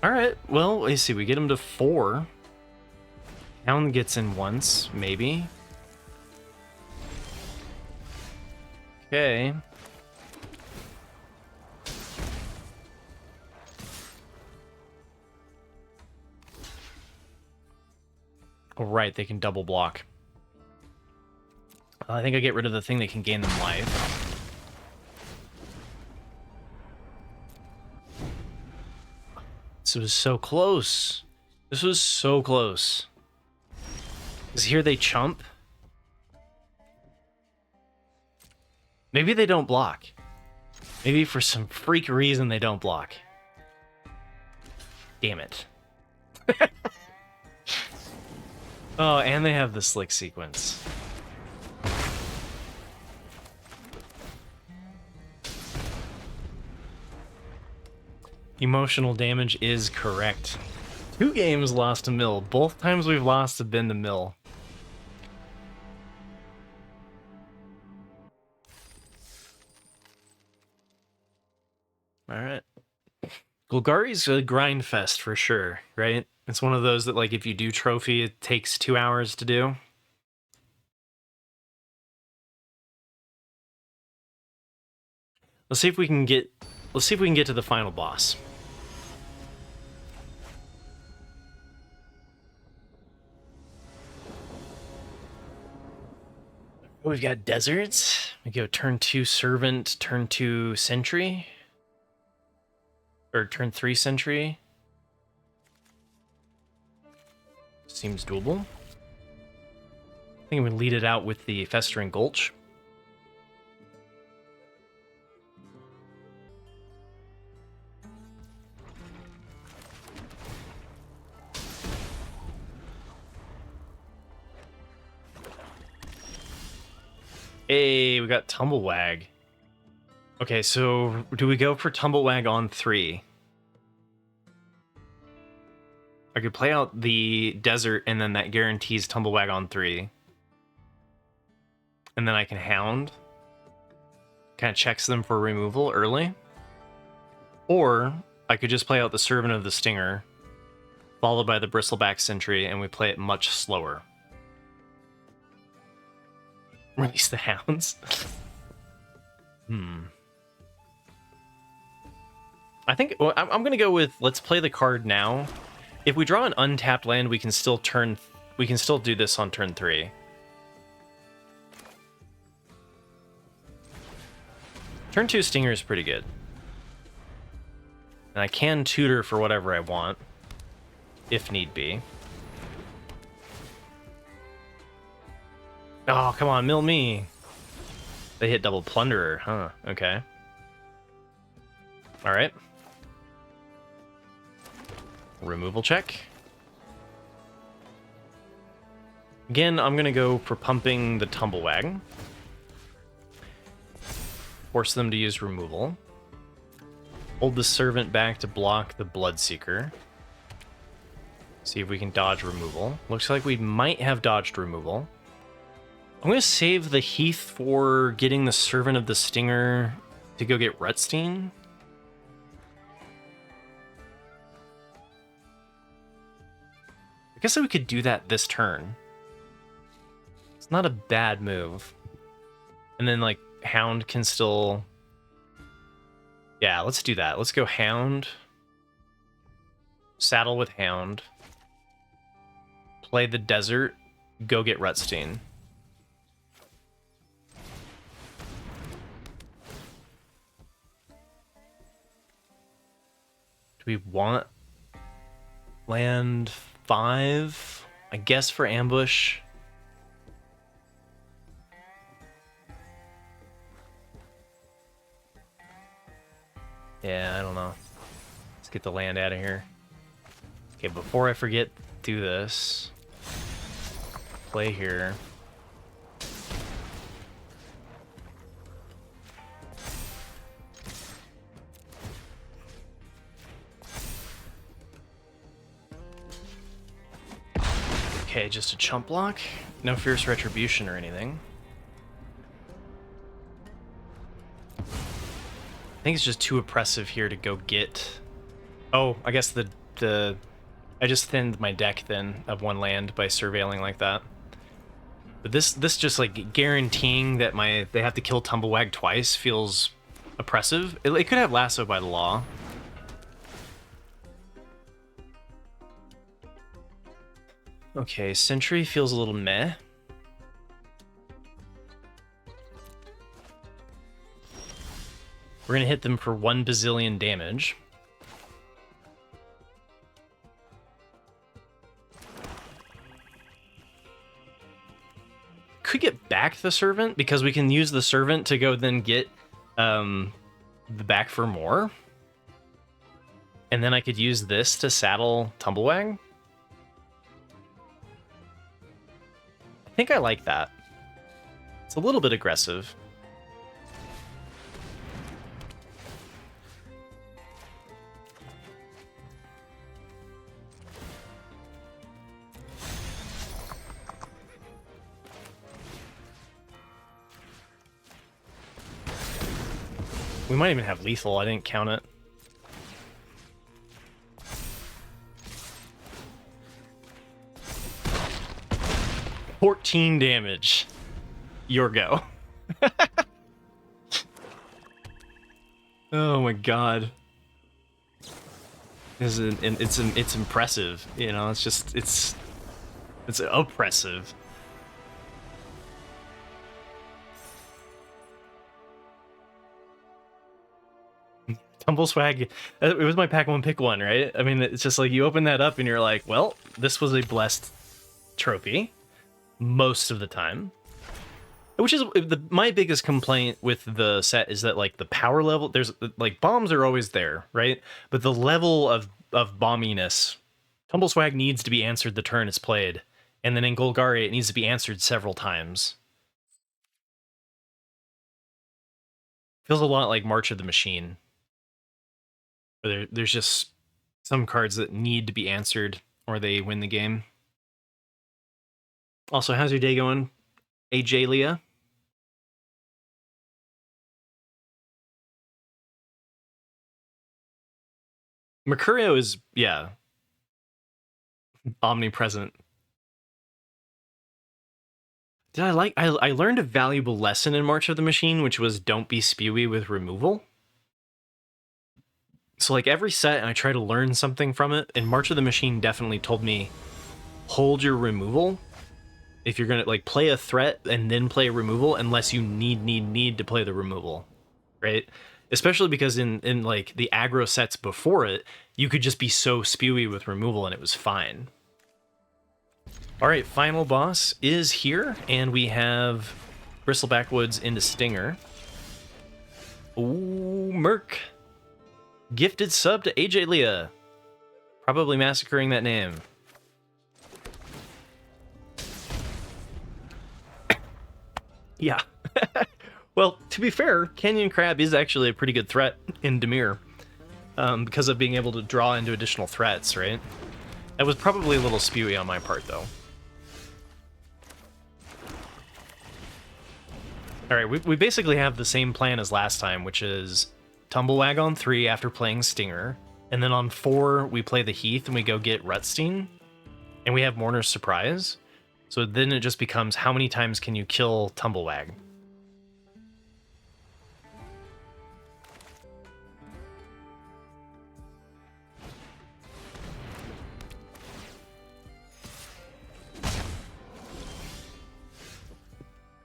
Alright, well, let's see. We get him to 4. Hound gets in once, maybe. Okay. Oh, right, they can double block. I think I get rid of the thing that can gain them life. This was so close. This was so close. Because here they chump. Maybe they don't block. Maybe for some freak reason they don't block. Damn it. Oh, and they have the slick sequence. Emotional damage is correct. 2 games lost to mill. Both times we've lost have been to mill. Alright. Golgari's a grind fest for sure, right? It's one of those that, like, if you do trophy, it takes 2 hours to do. Let's see if we can get to the final boss. We've got deserts. We go turn 2 servant, turn 2 sentry. Or turn 3 sentry. Seems doable. I think we lead it out with the Festering Gulch. Hey, we got Tumbleswagg. Okay, so do we go for Tumbleswagg on 3? I could play out the desert, and then that guarantees Tumbleswagg on 3. And then I can Hound. Kind of checks them for removal early. Or I could just play out the Servant of the Stinger, followed by the Bristleback Sentry, and we play it much slower. Release the Hounds. I think, well, I'm going to go with, let's play the card now. If we draw an untapped land, we can still do this on turn 3. Turn 2 Stinger is pretty good. And I can tutor for whatever I want, if need be. Oh, come on, mill me. They hit double Plunderer, huh? Okay. Alright. Removal check. Again, I'm going to go for pumping the Tumbleswagg. Force them to use removal. Hold the Servant back to block the Bloodseeker. See if we can dodge removal. Looks like we might have dodged removal. I'm going to save the Heath for getting the Servant of the Stinger to go get Rutstein. guess we could do that this turn. It's not a bad move. And then, like, Hound can still... Yeah, let's do that. Let's go Hound. Saddle with Hound. Play the Desert. Go get Rutstein. Do we want land 5? I guess for ambush. Yeah, I don't know. Let's get the land out of here. Okay, before I forget, do this. Play here. Okay, just a chump block. No Fierce Retribution or anything. I think it's just too oppressive here to go get... Oh, I guess the I just thinned my deck then of 1 land by surveilling like that. But this just like guaranteeing that they have to kill Tumbleswagg twice feels oppressive. It could have Lasso by the Law. Okay, Sentry feels a little meh. We're gonna hit them for 1 bazillion damage. Could get back the Servant, because we can use the Servant to go then get the back for more. And then I could use this to saddle Tumbleswagg. I think I like that. It's a little bit aggressive. We might even have lethal, I didn't count it. $14 damage. Your go. Oh my god. It's impressive, you know, it's just it's oppressive. Tumbleswagg, it was my pack 1 pick 1, right? I mean, it's just like you open that up and you're like, well, this was a blessed trophy most of the time. Which is my biggest complaint with the set is that like the power level, there's like bombs are always there, right? But the level of bomminess, Tumbleswagg needs to be answered the turn it's played, and then in Golgari it needs to be answered several times. Feels a lot like March of the Machine. There's just some cards that need to be answered or they win the game. Also, how's your day going, AJ Leah? Mercurio is, yeah, omnipresent. I learned a valuable lesson in March of the Machine, which was don't be spewy with removal. So like every set, I try to learn something from it, and March of the Machine definitely told me, hold your removal. If you're gonna like play a threat and then play a removal, unless you need to play the removal, right? Especially because in like the aggro sets before it, you could just be so spewy with removal and it was fine. All right, final boss is here, and we have Bristlebackwoods into Stinger. Ooh, Merc. Gifted sub to AJ Leah. Probably massacring that name. Yeah. Well, to be fair, Canyon Crab is actually a pretty good threat in Dimir. Because of being able to draw into additional threats, right? That was probably a little spewy on my part, though. Alright, we basically have the same plan as last time, which is Tumbleswagg on 3 after playing Stinger, and then on 4 we play the Heath and we go get Rutstein. And we have Mourner's Surprise. So then it just becomes, how many times can you kill Tumbleswagg?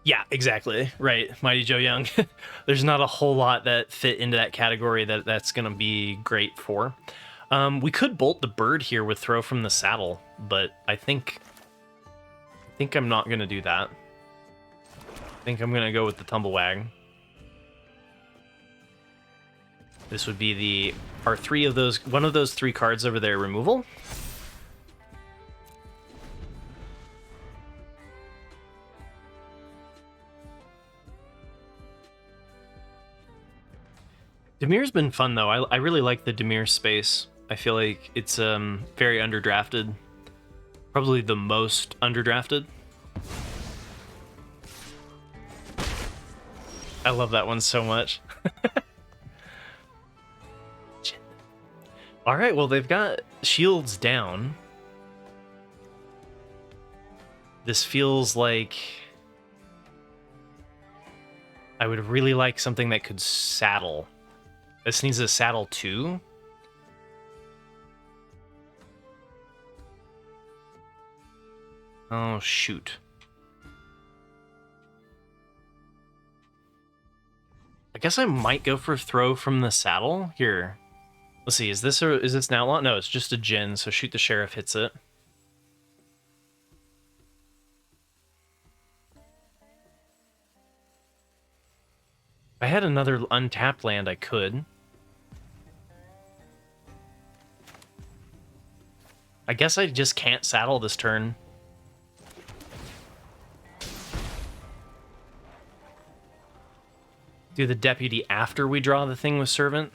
Yeah, exactly. Right, Mighty Joe Young. There's not a whole lot that fit into that category that's going to be great for. We could bolt the bird here with Throw from the Saddle, but I think I'm not going to do that. I think I'm going to go with the Tumbleswagg. This would be our three of those, one of those three cards over there, removal. Demir's been fun, though. I really like the Dimir space. I feel like it's very underdrafted. Probably the most underdrafted. I love that one so much. All right, well, they've got shields down. This feels like I would really like something that could saddle. This needs a saddle too. Oh, shoot. I guess I might go for Throw from the Saddle. Here. Let's see, is this an outlaw? No, it's just a Djinn, so Shoot the Sheriff hits it. If I had another untapped land, I could. I guess I just can't saddle this turn. Do the Deputy after we draw the thing with Servant.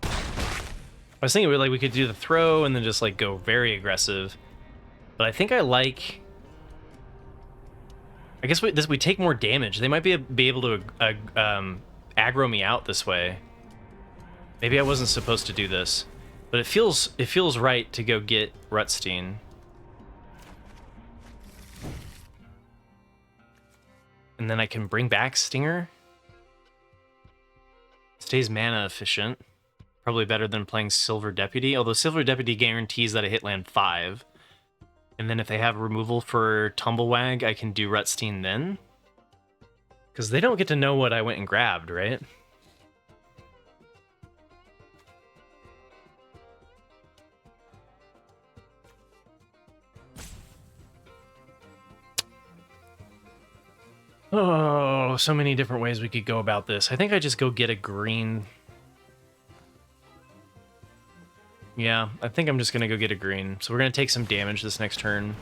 I was thinking we could do the Throw and then just like go very aggressive. But I think I like... I guess we take more damage. They might be able to aggro me out this way. Maybe I wasn't supposed to do this, but it feels right to go get Rutstein. And then I can bring back Stinger. Stays mana efficient. Probably better than playing Silver Deputy, although Silver Deputy guarantees that I hit land 5. And then if they have removal for Tumbleswagg, I can do Rutstein then. Because they don't get to know what I went and grabbed, right? Oh, so many different ways we could go about this. I think I just go get a green. Yeah, I think I'm just going to go get a green. So we're going to take some damage this next turn.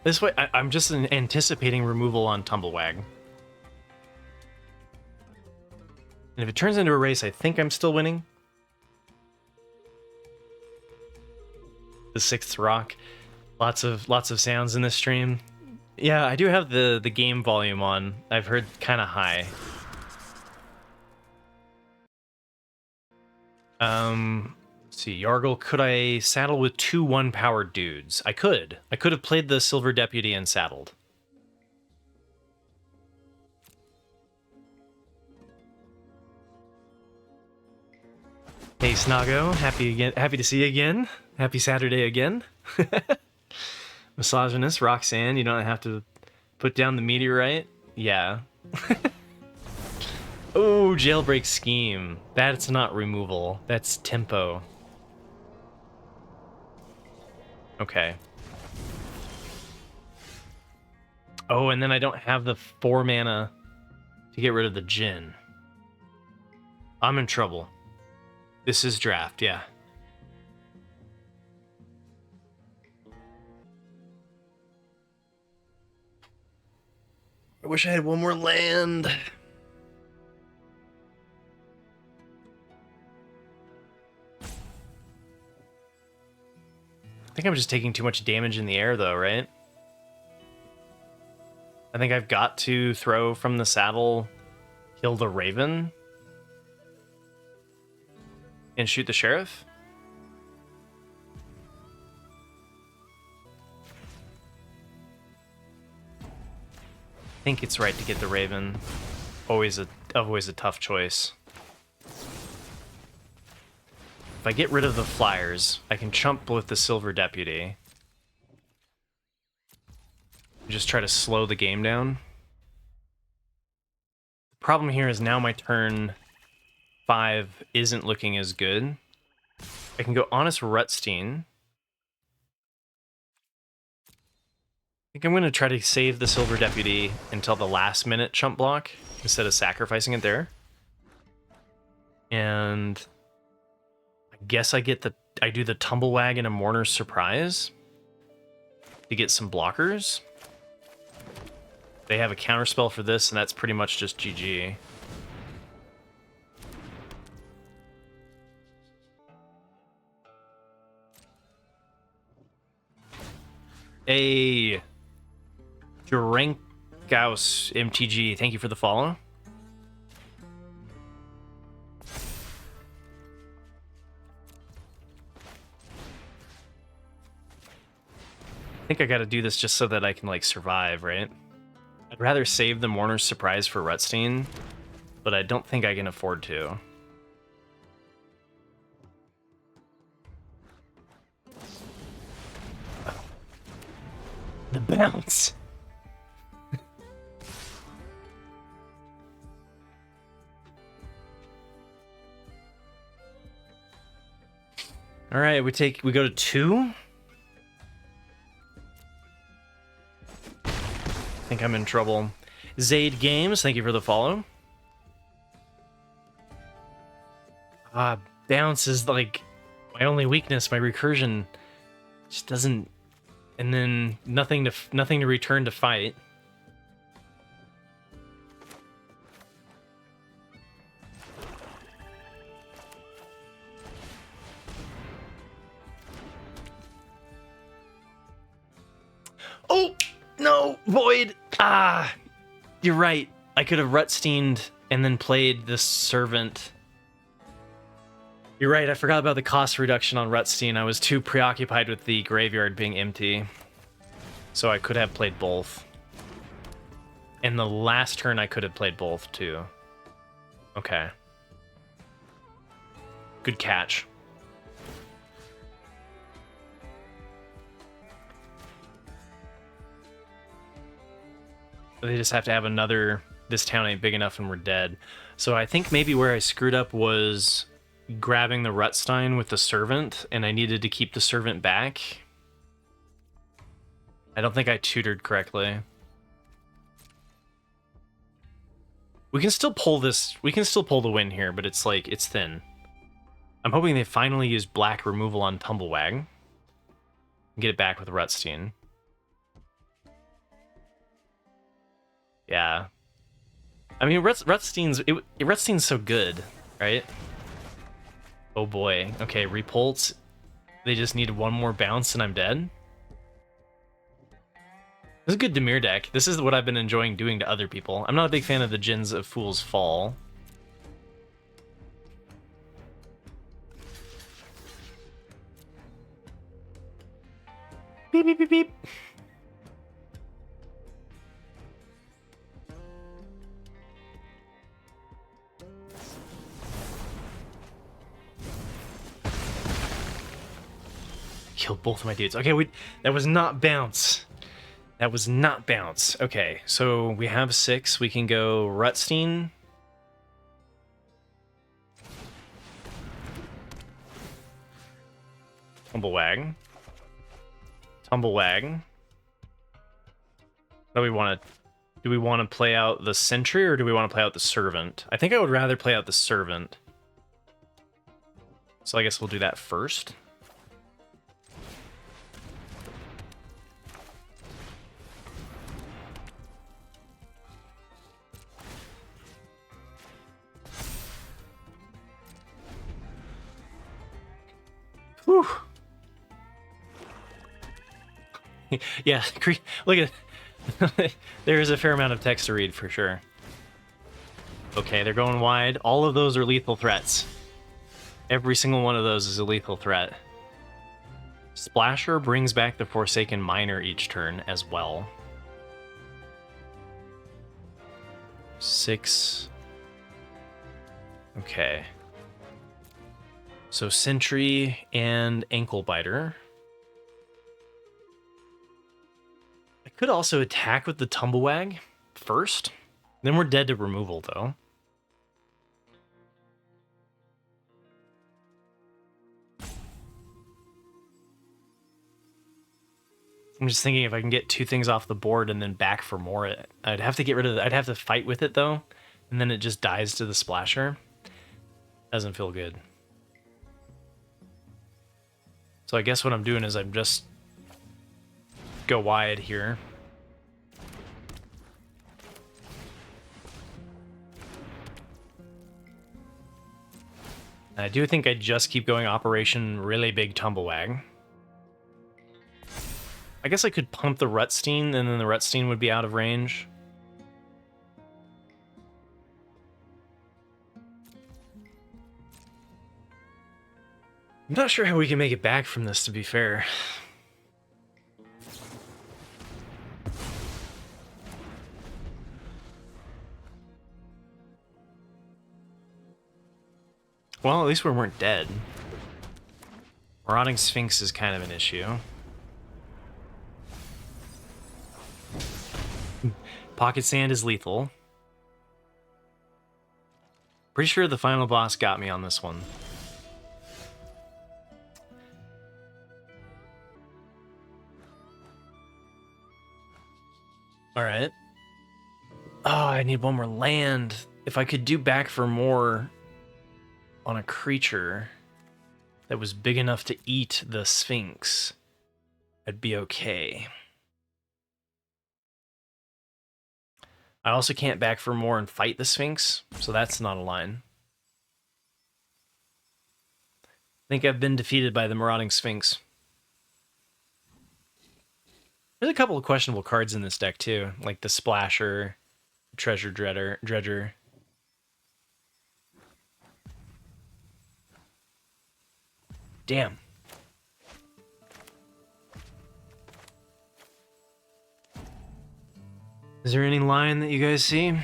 This way, I'm just anticipating removal on Tumbleswagg. And if it turns into a race, I think I'm still winning. The 6th rock. Lots of sounds in this stream. Yeah, I do have the game volume on. I've heard kind of high. Let's see, Yargle, could I saddle with 2 1-powered dudes? I could. I could have played the Silver Deputy and saddled. Hey Snago, happy to see you again. Happy Saturday again. Misogynist, Roxanne, you don't have to put down the meteorite? Yeah. Oh, Jailbreak Scheme. That's not removal. That's tempo. Okay. Oh, and then I don't have the 4 mana to get rid of the Djinn. I'm in trouble. This is draft, yeah. I wish I had one more land. think I'm just taking too much damage in the air, though, right? I think I've got to throw from the saddle, kill the Raven, and shoot the Sheriff. I think it's right to get the Raven. Always a tough choice. If I get rid of the flyers, I can chump with the Silver Deputy. Just try to slow the game down. The problem here is now my turn 5 isn't looking as good. I can go Honest Rutstein. I think I'm going to try to save the Silver Deputy until the last minute chump block instead of sacrificing it there. And I guess I do the Tumbleswagg and a Mourner's Surprise to get some blockers. They have a counterspell for this, and that's pretty much just GG. Hey, Drankaus MTG, thank you for the follow. I think I gotta do this just so that I can, like, survive, right? I'd rather save the Mourner's Surprise for Rutstein, but I don't think I can afford to. The bounce! Alright, we go to 2. I think I'm in trouble. Zaid Games, thank you for the follow. Bounce is like my only weakness. My recursion just doesn't, and then nothing to return to fight. Oh no, Void! You're right. I could have Rutsteined and then played the Servant. You're right, I forgot about the cost reduction on Rutstein. I was too preoccupied with the graveyard being empty. So I could have played both. And the last turn I could have played both too. Okay. Good catch. They just have to have another, this town ain't big enough and we're dead. So I think maybe where I screwed up was grabbing the Rutstein with the Servant, and I needed to keep the Servant back. I don't think I tutored correctly. We can still pull this, we can still pull the win here, but it's like, it's thin. I'm hoping they finally use black removal on Tumbleswagg and get it back with Rutstein. Yeah. I mean, Rutstein's so good, right? Oh boy. Okay, Repulse. They just need one more bounce and I'm dead. This is a good Dimir deck. This is what I've been enjoying doing to other people. I'm not a big fan of the Djinns of Fool's Fall. Beep, beep, beep, beep. Killed both of my dudes. Okay, that was not bounce. That was not bounce. Okay, so we have 6. We can go Rutstein. Tumbleswagg. Tumbleswagg. What do we want to... Do we want to play out the Sentry or do we want to play out the Servant? I think I would rather play out the Servant. So I guess we'll do that first. Whew. Yeah, look at there is a fair amount of text to read for sure. Okay, they're going wide. All of those are lethal threats. Every single one of those is a lethal threat. Splasher brings back the Forsaken Miner each turn as well. 6. Okay. So Sentry and Ankle Biter. I could also attack with the Tumbleswagg first. Then we're dead to removal, though. I'm just thinking if I can get 2 things off the board and then back for more, I'd have to get rid of it. I'd have to fight with it, though. And then it just dies to the Splasher. Doesn't feel good. So I guess what I'm doing is I'm just go wide here. I do think I just keep going Operation Really Big Tumbleswagg. I guess I could pump the Rutstein, and then the Rutstein would be out of range. I'm not sure how we can make it back from this, to be fair. Well, at least we weren't dead. Marauding Sphinx is kind of an issue. Pocket Sand is lethal. Pretty sure the final boss got me on this one. Alright. Oh, I need one more land. If I could do back for more on a creature that was big enough to eat the Sphinx, I'd be okay. I also can't back for more and fight the Sphinx, so that's not a line. I think I've been defeated by the Marauding Sphinx. There's a couple of questionable cards in this deck too, like the Splasher, Treasure Dredger. Damn. Is there any line that you guys see?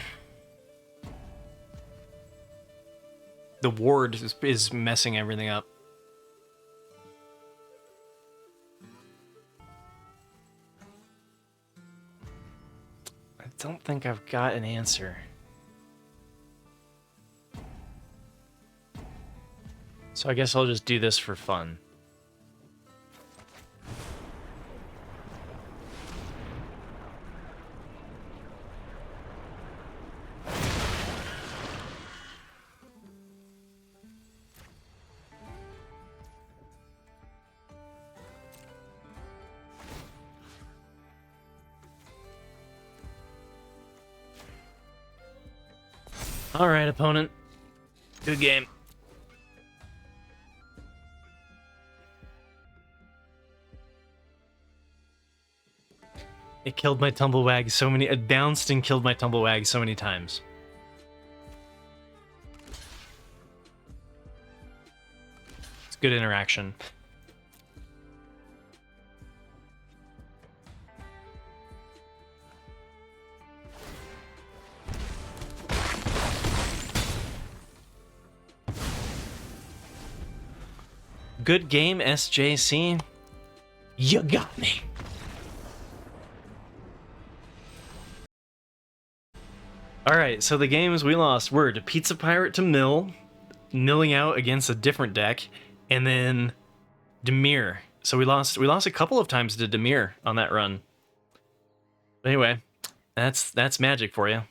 The ward is messing everything up. I don't think I've got an answer. So I guess I'll just do this for fun. All right, opponent. Good game. It killed my Tumbleswagg so many... It bounced and killed my Tumbleswagg so many times. It's good interaction. Good game, SJC. You got me. Alright, so the games we lost were to Pizza Pirate to milling out against a different deck, and then Dimir. So we lost a couple of times to Dimir on that run. But anyway, that's Magic for you.